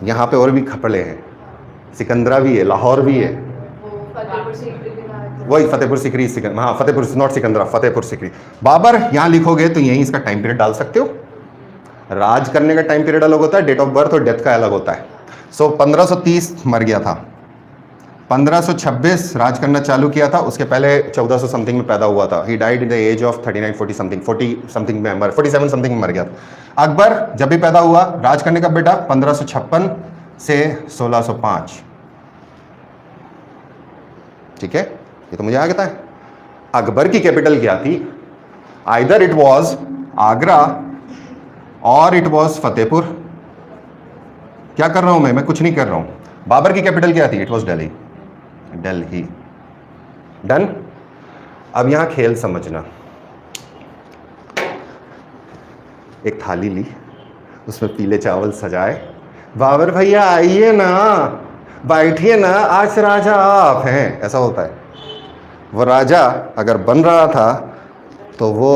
Speaker 1: यहां पे और भी खपड़े हैं, सिकंदरा भी है, लाहौर भी है, वही फतेहपुर सिकरी, हाँ फतेहपुर, नॉट सिकंदरा, फतेहपुर सिकरी। बाबर यहां लिखोगे तो यहीं इसका टाइम पीरियड डाल सकते हो। राज करने का टाइम पीरियड अलग होता है, डेट ऑफ बर्थ और डेथ का अलग होता है। सो 1530 मर गया था, 1526 राज करना चालू किया था, उसके पहले 1400 समथिंग में पैदा हुआ था। He died in the age of 39 40 something, 40 something में 47 समथिंग में मर गया था। अकबर जब भी पैदा हुआ, राज करने का बेटा 1556 से 1605, ठीक है, ये तो मुझे आगे था। अकबर की कैपिटल क्या थी, आइदर इट वाज आगरा और इट वाज फतेहपुर। क्या कर रहा हूं मैं कुछ नहीं कर रहा हूं। बाबर की कैपिटल क्या थी, it was Delhi, Delhi. Done. अब यहां खेल समझना, एक थाली ली, उसमें पीले चावल सजाए, बाबर भैया आइए ना, बैठिए ना, आज राजा आप हैं, ऐसा होता है। वो राजा अगर बन रहा था तो वो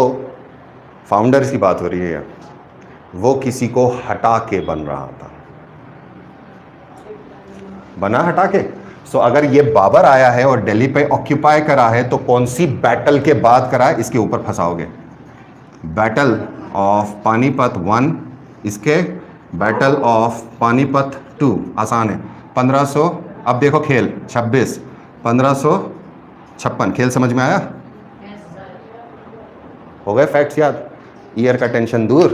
Speaker 1: फाउंडर की बात हो रही है, वो किसी को हटा के बन रहा था, बना हटा के। सो अगर ये बाबर आया है और दिल्ली पे ऑक्यूपाई करा है तो कौन सी बैटल के बाद करा है, इसके ऊपर फंसाओगे। बैटल ऑफ पानीपत 1, इसके बैटल ऑफ पानीपत 2, आसान है। 1500, अब देखो खेल 26, 1556, खेल समझ में आया, हो गए फैक्ट्स याद, ईयर का टेंशन दूर,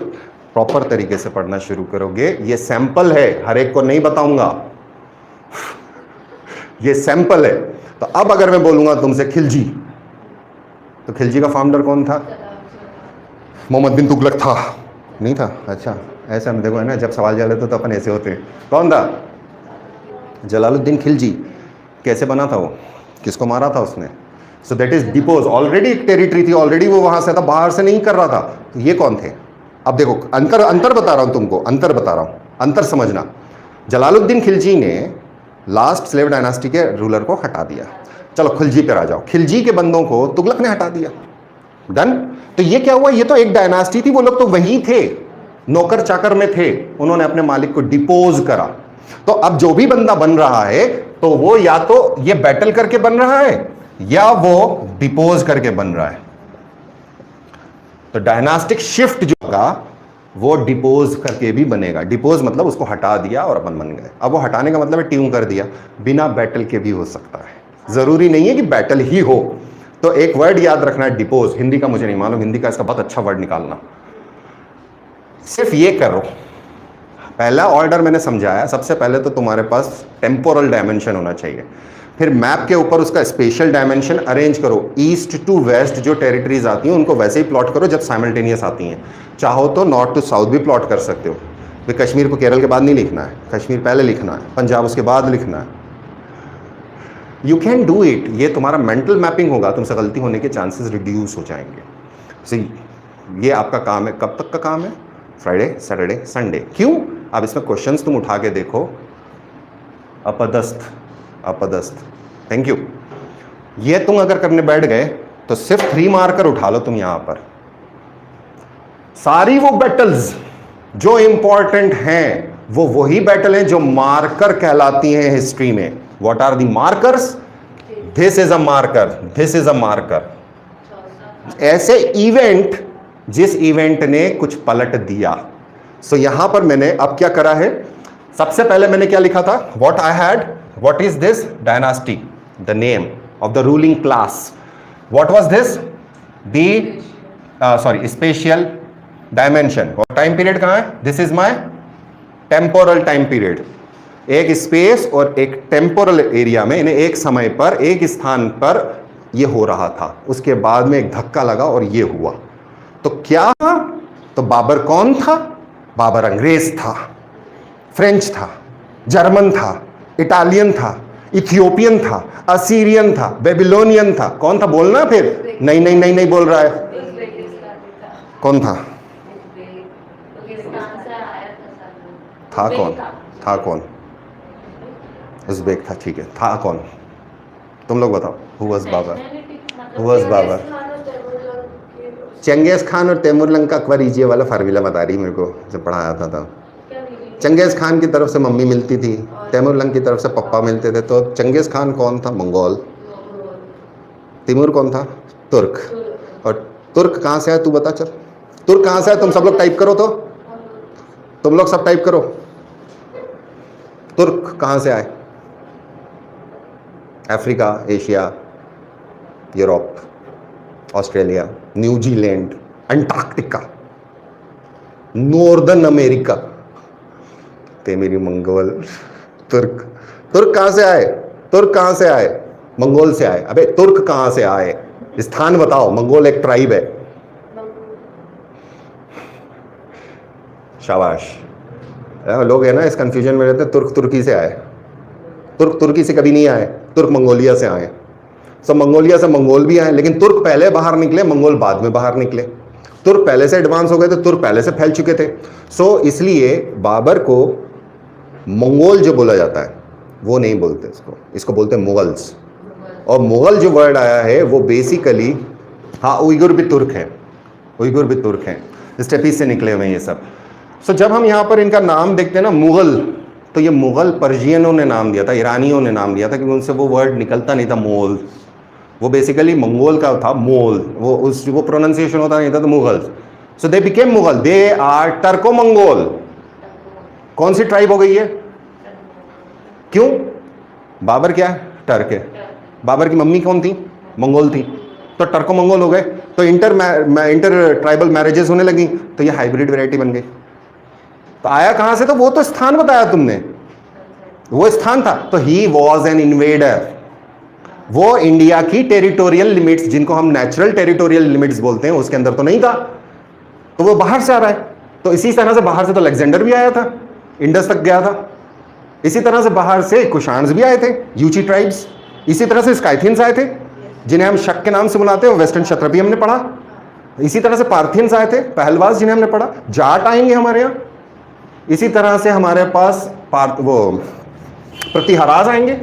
Speaker 1: प्रॉपर तरीके से पढ़ना शुरू करोगे। ये सैंपल है, हर एक को नहीं बताऊंगा, ये सैंपल है। तो अब अगर मैं बोलूंगा तुमसे खिलजी, तो खिलजी का फाउंडर कौन था, मोहम्मद बिन तुगलक था, नहीं था, अच्छा ऐसा हम देखो है ना, जब सवाल जाते तो अपन ऐसे होते हैं। कौन था, जलालुद्दीन खिलजी। कैसे बना था वो, किसको मारा था उसने, so that is depots, already territory थी, ऑलरेडी वो वहां से था, बाहर से नहीं कर रहा था। तो ये कौन थे, अब देखो अंतर बता रहा हूं तुमको, अंतर बता रहा हूं, अंतर समझना। जलालुद्दीन खिलजी ने लास्ट स्लेव डायनास्टी के रूलर को हटा दिया। चलो खिलजी पर आ जाओ, खिलजी के बंदों को तुगलक ने हटा दिया। डन। तो ये क्या हुआ, ये तो एक डायनास्टी थी, वो लोग तो वही थे, नौकर चाकर में थे, उन्होंने अपने मालिक को डिपोज करा। तो अब जो भी बंदा बन रहा है तो वो या तो ये बैटल करके बन रहा है या वो डिपोज करके बन रहा है। तो डायनास्टिक शिफ्ट जो होगा वो डिपोज करके भी बनेगा। डिपोज मतलब उसको हटा दिया और अपन बन गए। अब वो हटाने का मतलब है ट्यून कर दिया, बिना बैटल के भी हो सकता है, जरूरी नहीं है कि बैटल ही हो। तो एक वर्ड याद रखना है, डिपोज। हिंदी का मुझे नहीं मालूम, हिंदी का इसका बहुत अच्छा वर्ड निकालना। सिर्फ ये करो, पहला ऑर्डर मैंने समझाया, सबसे पहले तो तुम्हारे पास टेम्पोरल डायमेंशन होना चाहिए, फिर मैप के ऊपर उसका स्पेशल डायमेंशन अरेंज करो। ईस्ट टू वेस्ट जो टेरिटरीज आती हैं उनको वैसे ही प्लॉट करो जब साइमल्टेनियस आती हैं। चाहो तो नॉर्थ टू साउथ भी प्लॉट कर सकते हो। फिर कश्मीर को केरल के बाद नहीं लिखना है, कश्मीर पहले लिखना है, पंजाब उसके बाद लिखना है। You can do it. ये तुम्हारा मेंटल मैपिंग होगा, तुमसे गलती होने के चांसेस रिड्यूस हो जाएंगे। सी ये आपका काम है। कब तक का काम है, फ्राइडे सैटरडे संडे। क्यों, अब इसमें क्वेश्चंस तुम उठा के देखो। अपदस्थ, अपदस्थ, थैंक यू। ये तुम अगर करने बैठ गए तो सिर्फ 3 मार्कर उठा लो तुम यहां पर। सारी वो बैटल्स जो इंपॉर्टेंट हैं वो वही बैटल हैं जो मार्कर कहलाती हैं हिस्ट्री में। What are the markers, this is a marker, this is a marker. ऐसे इवेंट जिस इवेंट ने कुछ पलट दिया। सो यहां पर मैंने अब क्या करा है, सबसे पहले मैंने क्या लिखा था, what I had, what is this dynasty, the name of the ruling class. What was this? The sorry spatial dimension. और टाइम पीरियड कहाँ है? This is my temporal time period. एक स्पेस और एक टेम्पोरल एरिया में, इन्हें एक समय पर एक स्थान पर ये हो रहा था, उसके बाद में एक धक्का लगा और ये हुआ। तो क्या था? तो बाबर कौन था? बाबर अंग्रेज था, फ्रेंच था, जर्मन था, इटालियन था, इथियोपियन था, असीरियन था, बेबीलोनियन था। कौन था? बोलना फिर। नहीं नहीं नहीं नहीं बोल रहा है। कौन था? था कौन? था कौन? उज़्बेक था, ठीक है। था कौन? तुम लोग बताओ। Who was Babur? Who was Babur? Genghis Khan और तैमूरलंग का क्वरीज, ये वाला फार्मूला बता रही मेरे को, जब पढ़ाया था तब। चंगेज खान की तरफ से मम्मी मिलती थी, तैमूरलंग की तरफ से पप्पा मिलते थे। तो चंगेज खान कौन था? मंगोल। तैमूर कौन था? तुर्क। और तुर्क कहाँ से आया तू बता चल। तुर्क कहाँ से आया? तुम सब लोग टाइप करो, तो तुम लोग सब टाइप करो। तुर्क कहाँ से आए? Africa, Asia, Europe, Australia, New Zealand, Antarctica, northern America. ते मेरी मंगोल। तुर्क। तुर्क कहां से आए? तुर्क कहां से आए? मंगोल से आए। अबे तुर्क कहां से आए? स्थान बताओ। मंगोल एक ट्राइब है। शाबाश। लोग है ना इस कंफ्यूजन में रहते हैं, तुर्क तुर्की से आए। तुर्क तुर्की से कभी नहीं आए, तुर्क मंगोलिया से आए। सब मंगोलिया से मंगोल भी आए, लेकिन तुर्क पहले बाहर निकले, मंगोल बाद में बाहर निकले। तुर्क पहले से एडवांस हो गए थे, तुर्क पहले से फैल चुके थे। सो इसलिए बाबर को मंगोल जो बोला जाता है वो नहीं बोलते, इसको बोलते हैं मुगल्स। और मुगल जो वर्ड आया है वो बेसिकली, हाँ उइगुर भी तुर्क है, उइगुर भी तुर्क हैं, स्टेपीज से निकले हुए हैं ये सब। सो जब हम यहाँ पर इनका नाम देखते हैं ना मुगल, तो ये मुगल पर्शियनों ने नाम दिया था, ईरानियों ने नाम दिया था, क्योंकि उनसे वो वर्ड निकलता नहीं था मोल। वो बेसिकली मंगोल का था मोल, वो प्रोनाउंसिएशन होता नहीं था, तो Mughal. So they became Mughal, they are Turco Mongol. कौन सी ट्राइब हो गई है? क्यों? बाबर क्या है? टर्क है। बाबर की मम्मी कौन थी? मंगोल थी, तो टर्को मंगोल हो गए। तो इंटर ट्राइबल मैरिजेस होने लगी, तो ये हाइब्रिड वैरायटी बन गई। तो आया कहां से? तो वो तो स्थान बताया तुमने, वो स्थान था। तो ही वॉज एन इन्वेडर। वो इंडिया की टेरिटोरियल लिमिट्स, जिनको हम नेचुरल टेरिटोरियल लिमिट्स बोलते हैं, उसके अंदर तो नहीं था, तो वो बाहर से आ रहा है। तो इसी तरह से बाहर से तो अलेक्जेंडर भी आया था, इंडस तक गया था। इसी तरह से बाहर से कुशान्स भी आए थे, यूची ट्राइब्स। इसी तरह से स्काइथियंस आए थे, जिन्हें हम शक के नाम से बुलाते हैं, वेस्टर्न क्षत्रपी हमने पढ़ा। इसी तरह से पार्थियंस आए थे, पहलवास जिन्हें हमने पढ़ा। जाट आएंगे हमारे यहाँ। इसी तरह से हमारे पास वो प्रतिहाराज आएंगे।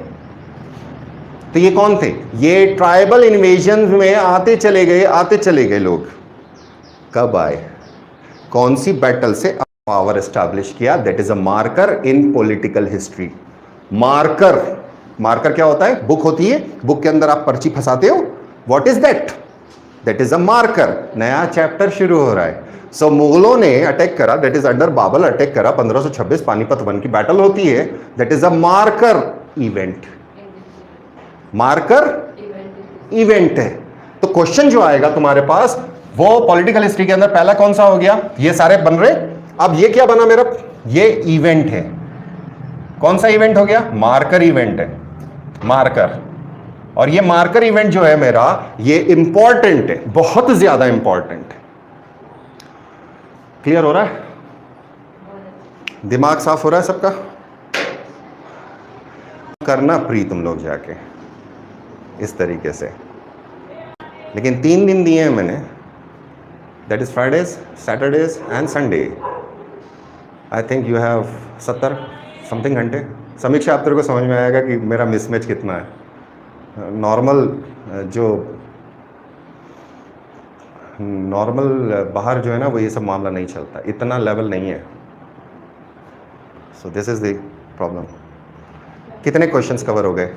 Speaker 1: तो ये कौन थे? ये ट्राइबल इन्वेजन में आते चले गए लोग। कब आए? कौन सी बैटल से पावर एस्टैब्लिश किया? That is a marker in political history. Marker क्या होता है? बुक होती है, बुक के अंदर आप पर्ची फंसाते हो। What is that? That is a marker. नया चैप्टर शुरू हो रहा है। सो मुगलों ने अटैक करा, that is under Babur attack करा 1526, पानीपत वन की बैटल होती है। That is a marker event. Marker event है। तो क्वेश्चन जो आएगा तुम्हारे पास, वो पॉलिटिकल हिस्ट्री के अंदर पहला कौन सा हो गया? ये सारे बन रहे। अब ये क्या बना मेरा? ये इवेंट है। कौन सा इवेंट हो गया? मार्कर इवेंट है, मार्कर। और ये मार्कर इवेंट जो है मेरा, ये इंपॉर्टेंट है, बहुत ज्यादा इंपॉर्टेंट है। क्लियर हो रहा है? दिमाग साफ हो रहा है सबका? करना प्री तुम लोग जाके इस तरीके से। लेकिन 3 दिन दिए हैं मैंने, that is Fridays, Saturdays and Sunday. I think you have 70 something घंटे। समीक्षा, आप तेरे को समझ में आएगा कि मेरा मिसमैच कितना है। नॉर्मल बाहर जो है ना, वो ये सब मामला नहीं चलता, इतना लेवल नहीं है। So this is the problem. कितने क्वेश्चंस कवर हो गए?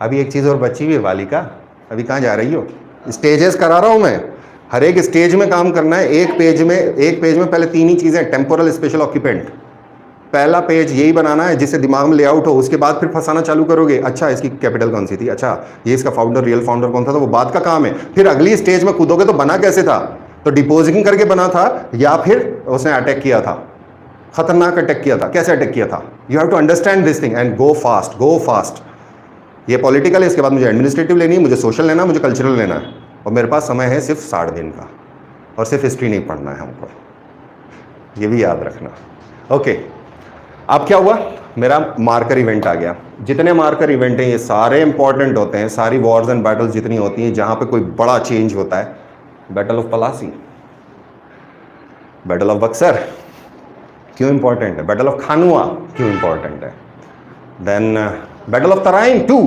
Speaker 1: अभी एक चीज़ और बची हुई है, वालिका। अभी कहाँ जा रही हो? स्टेजेस करा रहा हूँ मैं, हर एक स्टेज में काम करना है। एक पेज में पहले 3 ही चीज़ें, टेम्पोरल, स्पेशल, ऑक्यूपेंट। पहला पेज यही बनाना है जिससे दिमाग में लेआउट हो, उसके बाद फिर फंसाना चालू करोगे, अच्छा इसकी कैपिटल कौन सी थी, अच्छा ये इसका फाउंडर रियल फाउंडर कौन था, तो वो बात का काम है। फिर अगली स्टेज में कूदोगे तो बना कैसे था, तो डिपोजिटिंग करके बना था या फिर उसने अटैक किया था, खतरनाक अटैक किया था, कैसे अटैक किया था। You have to understand this thing and go fast, go fast. ये पॉलिटिकल है, इसके बाद मुझे एडमिनिस्ट्रेटिव लेनी है, मुझे सोशल लेना है, मुझे कल्चरल लेना है, और मेरे पास समय है सिर्फ 60 दिन का, और सिर्फ हिस्ट्री नहीं पढ़ना है हमको, ये भी याद रखना। ओके, अब क्या हुआ, मेरा मार्कर इवेंट आ गया। जितने मार्कर इवेंट हैं ये सारे इंपॉर्टेंट होते हैं, सारी वॉर्स एंड बैटल्स जितनी होती हैं जहाँ पे कोई बड़ा चेंज होता है, battle of Plassey, battle of Buxar क्यों इंपॉर्टेंट है, बैटल ऑफ खानुआ क्यों इंपॉर्टेंट है, देन बैटल ऑफ तराइन 2,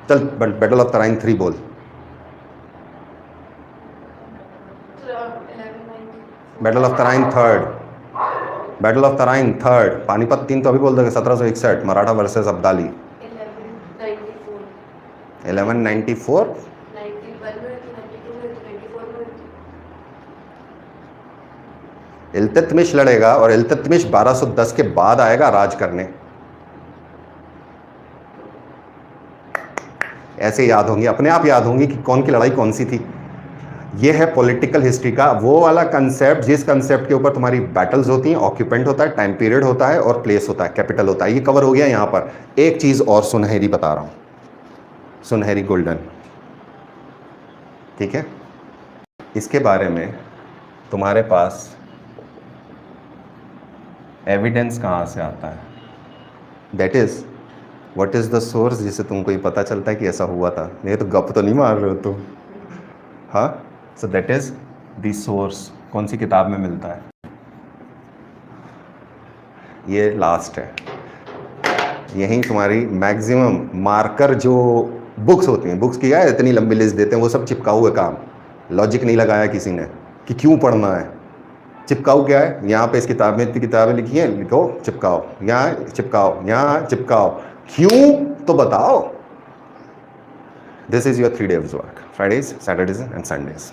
Speaker 1: चल बैटल ऑफ तराइन 3 बोल, battle of Tarain 3rd, battle of Tarain 3rd, Panipat 3 तो अभी बोल दोगे, 1761 मराठा वर्सेस अब्दाली, 1194 इल्तुतमिश लड़ेगा, और इल्तुतमिश 1210 के बाद आएगा राज करने। ऐसे याद होंगी, अपने आप याद होंगी कि कौन की लड़ाई कौन सी थी। ये है पॉलिटिकल हिस्ट्री का वो वाला कंसेप्ट जिस कंसेप्ट के ऊपर तुम्हारी बैटल्स होती हैं, ऑक्यूपेंट होता है, टाइम पीरियड होता है, और प्लेस होता है, कैपिटल होता है। ये कवर हो गया यहाँ पर। एक चीज़ और सुनहरी बता रहा हूँ, सुनहरी गोल्डन, ठीक है। इसके बारे में तुम्हारे पास एविडेंस कहाँ से आता है, that is what is the source, जिससे तुमको ये पता चलता है कि ऐसा हुआ था। नहीं तो गप तो नहीं मार रहे हो तुम, हाँ। So that is the source, कौन सी किताब में मिलता है, ये लास्ट है। यहीं तुम्हारी मैक्सिमम मार्कर जो बुक्स होती हैं, बुक्स की है इतनी लंबी लिस्ट देते हैं, वो सब चिपकाऊ है काम, लॉजिक नहीं लगाया किसी ने कि क्यों पढ़ना है। चिपकाऊ क्या है, यहाँ पे इस किताब में इतनी किताबें लिखी हैं, लिखो चिपकाओ, यहाँ चिपकाओ, यहाँ चिपकाओ, क्यों तो बताओ। This is your 3 days work, Fridays, Saturdays and Sundays.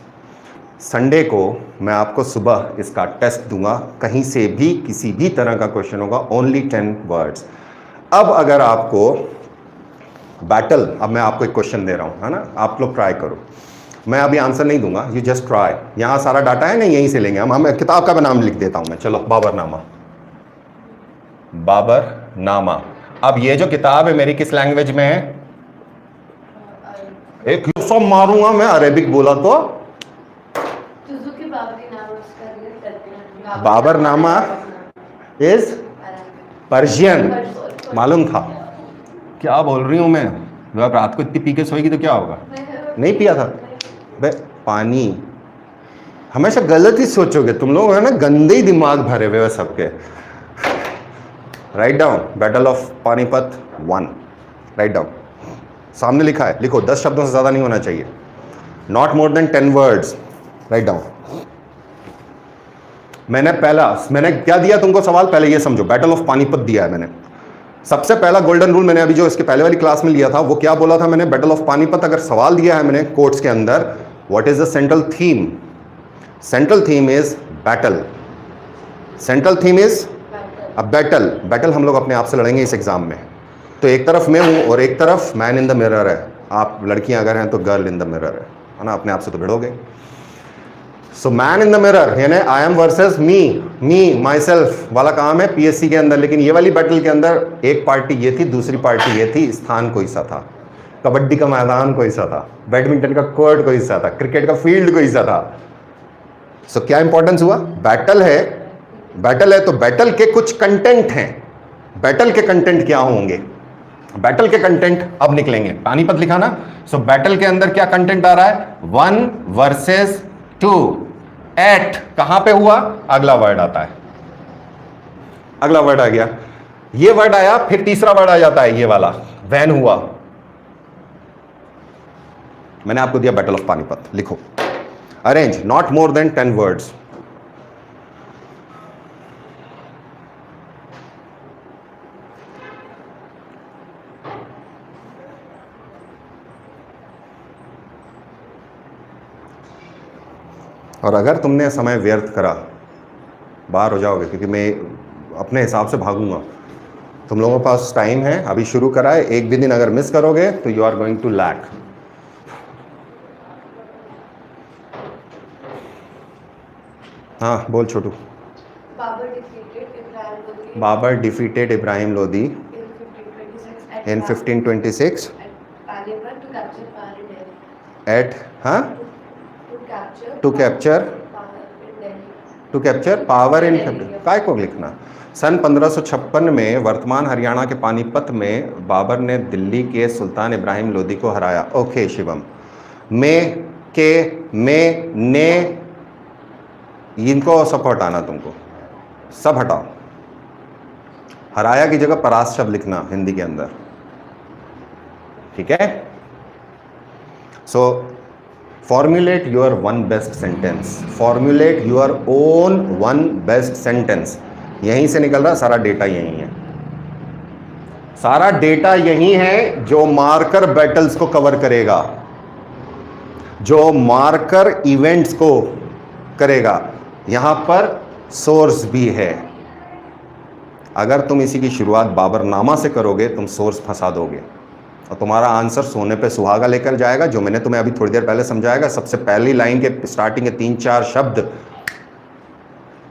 Speaker 1: Sunday को मैं आपको सुबह इसका टेस्ट दूंगा, कहीं से भी किसी भी तरह का क्वेश्चन होगा, ओनली 10 वर्ड्स। अब अगर आपको बैटल, अब मैं आपको एक क्वेश्चन दे रहा हूँ, है ना, आप लोग ट्राई करो, मैं अभी आंसर नहीं दूंगा, यू जस्ट ट्राई। यहाँ सारा डाटा है ना, यहीं से लेंगे हम किताब का नाम लिख देता हूँ मैं, चलो, बाबरनामा, बाबरनामा। अब ये जो किताब है मेरी किस लैंग्वेज में है, एक सब मारूंगा मैं, अरेबिक बोला तो। बाबरनामा इज पर्शियन, मालूम था। क्या बोल रही हूं मैं, जब आप रात को इतनी पी के सोएगी तो क्या होगा, नहीं पिया था बे, पानी। हमेशा गलत ही सोचोगे तुम लोग, है ना, गंदे ही दिमाग भरे हुए सबके। Write down, battle of Panipat 1, write down, सामने लिखा है, लिखो, 10 शब्दों से ज़्यादा नहीं होना चाहिए, not more than 10 words, write down. मैंने क्या दिया तुमको सवाल, पहले ये समझो, बैटल ऑफ पानीपत दिया है मैंने। सबसे पहला गोल्डन रूल मैंने अभी जो इसके पहले वाली क्लास में लिया था, वो क्या बोला था मैंने, बैटल ऑफ पानीपत अगर सवाल दिया है मैंने कोर्ट्स के अंदर, what is the central theme, central theme is battle, central theme is a battle. Battle हम लोग अपने आप से लड़ेंगे इस एग्जाम में, तो एक तरफ मैं हूँ और एक तरफ मैन इन द मिरर है। आप लड़कियां अगर हैं तो गर्ल इन द मिरर है ना, अपने आप से तो भिड़ोगे। So man in the mirror यानी I am versus me myself वाला काम है पीएससी के अंदर। लेकिन ये वाली बैटल के अंदर एक पार्टी ये थी, दूसरी पार्टी ये थी, स्थान कोई सा था, कबड्डी का मैदान कोई सा था, बैडमिंटन का कोर्ट कोई सा था, क्रिकेट का फील्ड कोई सा था। सो क्या इंपॉर्टेंस हुआ, बैटल है तो बैटल के कुछ कंटेंट हैं। बैटल के कंटेंट क्या होंगे, बैटल के कंटेंट अब निकलेंगे। पानीपत लिखा ना, सो बैटल के अंदर क्या कंटेंट आ रहा है, 1 वर्सेस 2 एट, कहां पे हुआ, अगला वर्ड आता है, अगला वर्ड आ गया, ये वर्ड आया, फिर तीसरा वर्ड आ जाता है ये वाला, वैन हुआ। मैंने आपको दिया बैटल ऑफ पानीपत, लिखो, arrange, not more than 10 words. और अगर तुमने समय व्यर्थ करा बाहर हो जाओगे, क्योंकि मैं अपने हिसाब से भागूंगा। तुम लोगों के पास टाइम है, अभी शुरू करा है, एक भी दिन अगर मिस करोगे तो you are going to lack. हाँ बोल Chhotu. Babur defeated Ibrahim Lodi in 1526 at to capture power in काय को लिखना। सन 1556 में वर्तमान हरियाणा के पानीपत में बाबर ने दिल्ली के सुल्तान इब्राहिम लोदी को हराया। ओके शिवम, में के में ने इनको सब हटाना, तुमको सब हटाओ। हराया की जगह परास्त शब्द लिखना हिंदी के अंदर, ठीक है। So formulate your one best sentence, formulate your own one best sentence. यहीं से निकल रहा, सारा डेटा यहीं है, सारा डेटा यहीं है जो मार्कर बैटल्स को कवर करेगा, जो मार्कर इवेंट्स को करेगा। यहां पर सोर्स भी है। अगर तुम इसी की शुरुआत बाबरनामा से करोगे तुम सोर्स फंसा दोगे और तुम्हारा आंसर सोने पे सुहागा लेकर जाएगा, जो मैंने तुम्हें अभी थोड़ी देर पहले समझाएगा। सबसे पहली लाइन के स्टार्टिंग के 3-4 शब्द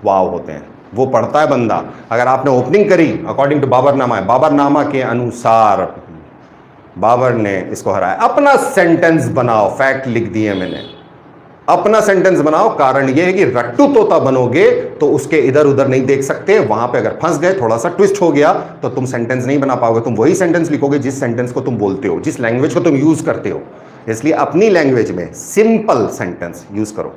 Speaker 1: वाव होते हैं, वो पढ़ता है बंदा। अगर आपने ओपनिंग करी अकॉर्डिंग टू बाबरनामा है, बाबरनामा के अनुसार बाबर ने इसको हराया। अपना सेंटेंस बनाओ, फैक्ट लिख दिए मैंने, अपना सेंटेंस बनाओ। कारण यह है कि रट्टू तोता बनोगे तो उसके इधर उधर नहीं देख सकते, वहां पे अगर फंस गए, थोड़ा सा ट्विस्ट हो गया तो तुम सेंटेंस नहीं बना पाओगे। तुम वही सेंटेंस लिखोगे जिस सेंटेंस को तुम बोलते हो, जिस लैंग्वेज को तुम यूज करते हो। इसलिए अपनी लैंग्वेज में सिंपल सेंटेंस यूज करो।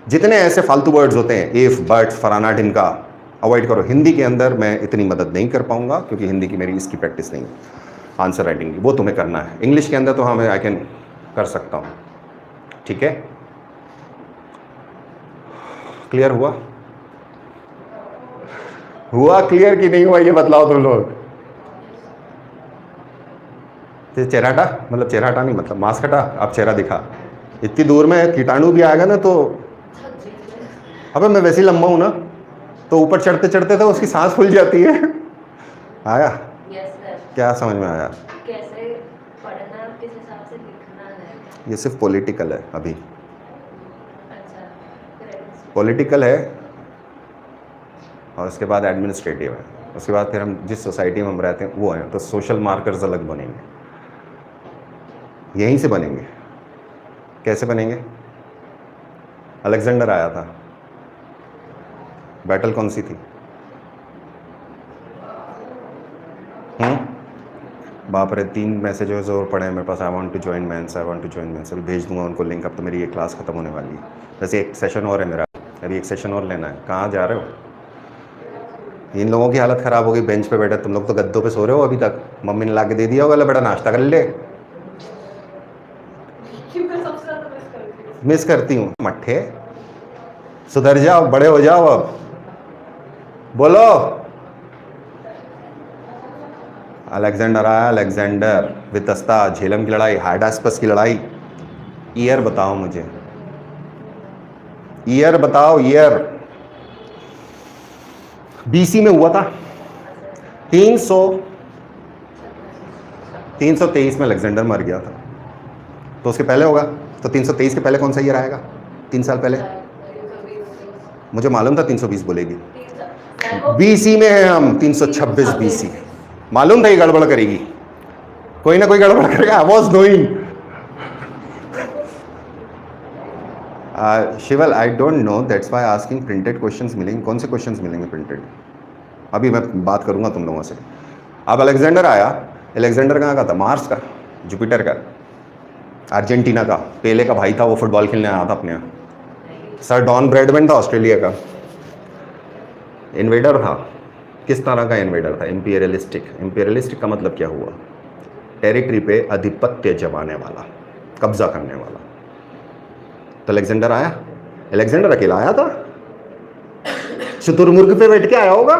Speaker 1: जितने ऐसे फालतू वर्ड्स होते हैं, इफ, बट, फलाना ढिमका, अवॉइड करो। हिंदी के अंदर मैं इतनी मदद नहीं कर पाऊंगा क्योंकि हिंदी की मेरी इसकी प्रैक्टिस नहीं है, आंसर राइटिंग की, वो तुम्हें करना है। इंग्लिश के अंदर तो हाँ मैं आई कैन कर सकता हूँ, ठीक है। क्लियर हुआ क्लियर कि नहीं हुआ ये बतलाओ तुम लोग। चेहरा हटा, मतलब चेहरा हटा नहीं, मतलब मास्क हटा, अब चेहरा दिखा। इतनी दूर में कीटाणु भी आएगा ना तो, अबे मैं वैसे ही लंबा हूं ना, तो ऊपर चढ़ते चढ़ते तो उसकी सांस फूल जाती है। आया? क्या समझ में आया?
Speaker 2: कैसे पढ़ना, किस हिसाब से लिखना है?
Speaker 1: ये सिर्फ पॉलिटिकल है अभी,
Speaker 2: अच्छा,
Speaker 1: पॉलिटिकल है और उसके बाद एडमिनिस्ट्रेटिव है, उसके बाद फिर हम जिस सोसाइटी में हम रहते हैं वो है। तो सोशल मार्कर्स अलग बनेंगे, यहीं से बनेंगे। कैसे बनेंगे? अलेक्जेंडर आया था, बैटल कौन सी थी? बाप रे, 3 मैसेजेस और पड़े हैं मेरे पास। I want to join mains, I want to join mains. अभी भेज दूंगा उनको लिंक। अब तो मेरी ये क्लास खत्म होने वाली है। वैसे एक सेशन और है मेरा, अभी एक सेशन और लेना है। कहाँ जा रहे हो? इन लोगों की हालत ख़राब हो गई, बेंच पे बैठे। तुम लोग तो गद्दों पे सो रहे हो अभी तक। मम्मी ने ला के दे दिया होगा, ले बेटा नाश्ता कर ले। मिस करती हूँ मट्ठे, सुधर जाओ, बड़े हो जाओ। अब बोलो। अलेक्जेंडर आया, अलेक्जेंडर, वितस्ता, झेलम की लड़ाई, हाइडास्पस की लड़ाई। ईयर बताओ मुझे, ईयर बताओ। ईयर बीसी में हुआ था। 323 में अलेक्जेंडर मर गया था, तो उसके पहले होगा। तो 323 के पहले कौन सा ईयर आएगा? 3 साल पहले। मुझे मालूम था 320 बोलेगी। बीसी में है हम, 326 बीसी। मालूम था ये गड़बड़ करेगी, कोई ना कोई गड़बड़ करेगा। I was knowing. शिवल, I don't know, that's why asking. Printed questions मिलेंगे? कौन से क्वेश्चंस मिलेंगे प्रिंटेड? अभी मैं बात करूंगा तुम लोगों से। अब अलेक्जेंडर आया। अलेक्जेंडर कहाँ का था? मार्स का, जुपिटर का, अर्जेंटीना का। पेले का भाई था, वो फुटबॉल खेलने आया था अपने यहाँ। सर डॉन ब्रैडमैन था, ऑस्ट्रेलिया का। इन्वेडर था। किस तरह का इन्वेडर था? इंपीरियलिस्टिक। इंपीरियलिस्टिक का मतलब क्या हुआ? टेरिटरी पे आधिपत्य जमाने वाला, कब्जा करने वाला। तो अलेक्जेंडर आया। अलेक्जेंडर अकेला आया था? शुतुरमुर्ग पे बैठ के आया होगा?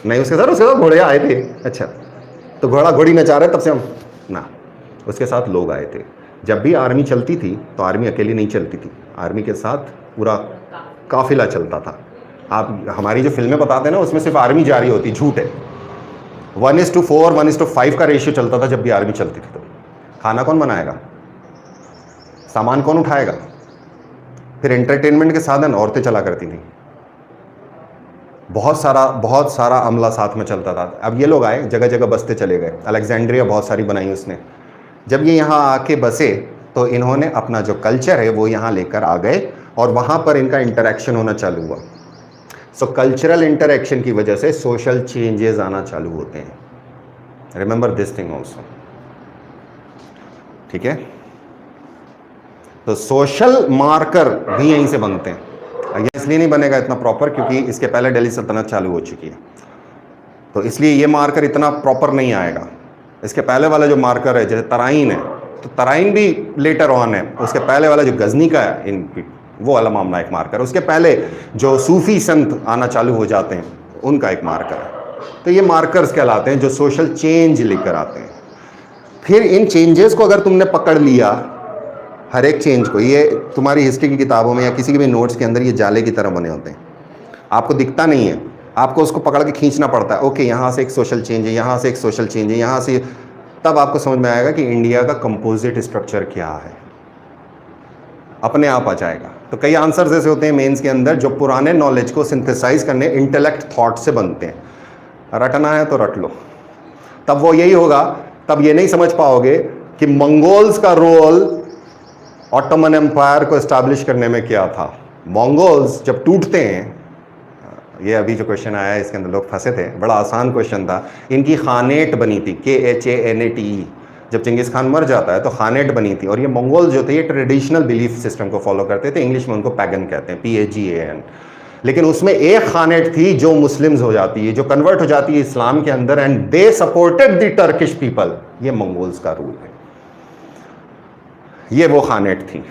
Speaker 1: नहीं, उसके साथ घोड़े आए थे। अच्छा, तो घोड़ा घोड़ी नचा रहे तब से हम ना, उसके साथ लोग आए थे। जब भी आर्मी चलती थी तो आर्मी अकेली नहीं चलती थी, आर्मी के साथ पूरा काफिला चलता था। आप हमारी जो फिल्में बताते हैं ना उसमें सिर्फ आर्मी जा रही होती, झूठ है। 1:4 1:5 का रेशियो चलता था जब भी आर्मी चलती थी। तो खाना कौन बनाएगा, सामान कौन उठाएगा, फिर एंटरटेनमेंट के साधन औरतें चला करती थी, बहुत सारा अमला साथ में चलता था। अब ये लोग आए, जगह जगह बसते चले गए, अलेक्जेंड्रिया बहुत सारी बनाई उसने। जब ये यहाँ आके बसे तो इन्होंने अपना जो कल्चर है वो यहाँ लेकर आ गए और वहाँ पर इनका इंटरेक्शन होना चालू हुआ। सो कल्चरल इंटरेक्शन की वजह से सोशल चेंजेस आना चालू होते हैं। रिमेंबर दिस थिंग ऑल्सो, ठीक है। तो सोशल मार्कर भी यहीं से बनते हैं। ये इसलिए नहीं बनेगा इतना प्रॉपर क्योंकि इसके पहले दिल्ली सल्तनत चालू हो चुकी है, तो इसलिए ये मार्कर इतना प्रॉपर नहीं आएगा। इसके पहले वाला जो मार्कर है जैसे तराइन है, तो तराइन भी लेटर ऑन है। उसके पहले वाला जो गजनी का है वो वाला मामला एक मार्कर है। उसके पहले जो सूफी संत आना चालू हो जाते हैं उनका एक मार्कर है। तो ये मार्कर्स कहलाते हैं जो सोशल चेंज लेकर आते हैं। फिर इन चेंजेस को अगर तुमने पकड़ लिया, हर एक चेंज को, ये तुम्हारी हिस्ट्री की किताबों में या किसी के भी नोट्स के अंदर ये जाले की तरह बने होते हैं, आपको दिखता नहीं है, आपको उसको पकड़ के खींचना पड़ता है। ओके, यहाँ से एक सोशल चेंज है, यहाँ से एक सोशल चेंज है, यहाँ से, तब आपको समझ में आएगा कि इंडिया का कंपोजिट स्ट्रक्चर क्या है, अपने आप आ जाएगा। तो कई आंसर्स ऐसे होते हैं मेंस के अंदर जो पुराने नॉलेज को सिंथेसाइज करने इंटेलेक्ट थॉट से बनते हैं। रटना है तो रट लो, तब वो यही होगा। तब ये नहीं समझ पाओगे कि मंगोल्स का रोल ऑटोमन एम्पायर को एस्टैब्लिश करने में क्या था। मंगोल्स जब टूटते हैं, ये अभी जो क्वेश्चन आया है इसके अंदर लोग फंसे थे, बड़ा आसान क्वेश्चन था। इनकी खानेट बनी थी, KHANATE। जब चिंगिस खान मर जाता है तो खानेट बनी थी। और ये मंगोल जो थे ये ट्रेडिशनल बिलीफ सिस्टम को फॉलो करते थे, इंग्लिश में उनको पैगन कहते हैं, PAGAN। लेकिन उसमें एक खानेट थी जो मुस्लिम्स हो जाती है, जो कन्वर्ट हो जाती है इस्लाम के अंदर, and they supported the Turkish people. ये मंगोल्स का रूल है, ये वो खानेट थी।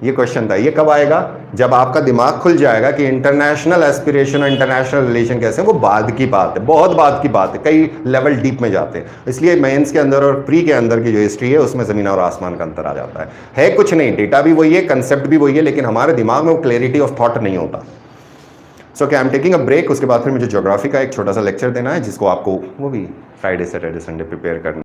Speaker 1: ये क्वेश्चन था। ये कब आएगा? जब आपका दिमाग खुल जाएगा कि इंटरनेशनल एस्पिरेशन और इंटरनेशनल रिलेशन कैसे हैं। वो बाद की बात है, बहुत बाद की बात है, कई लेवल डीप में जाते हैं। इसलिए मेंस के अंदर और प्री के अंदर की जो हिस्ट्री है उसमें ज़मीन और आसमान का अंतर आ जाता है कुछ नहीं, डेटा भी वही है, कंसेप्ट भी वही है, लेकिन हमारे दिमाग में वो क्लैरिटी ऑफ थॉट नहीं होता। सो क्या I am taking a break, उसके बाद फिर मुझे ज्योग्राफी का एक छोटा सा लेक्चर देना है जिसको आपको वो भी फ्राइडे सैटरडे संडे प्रिपेयर करना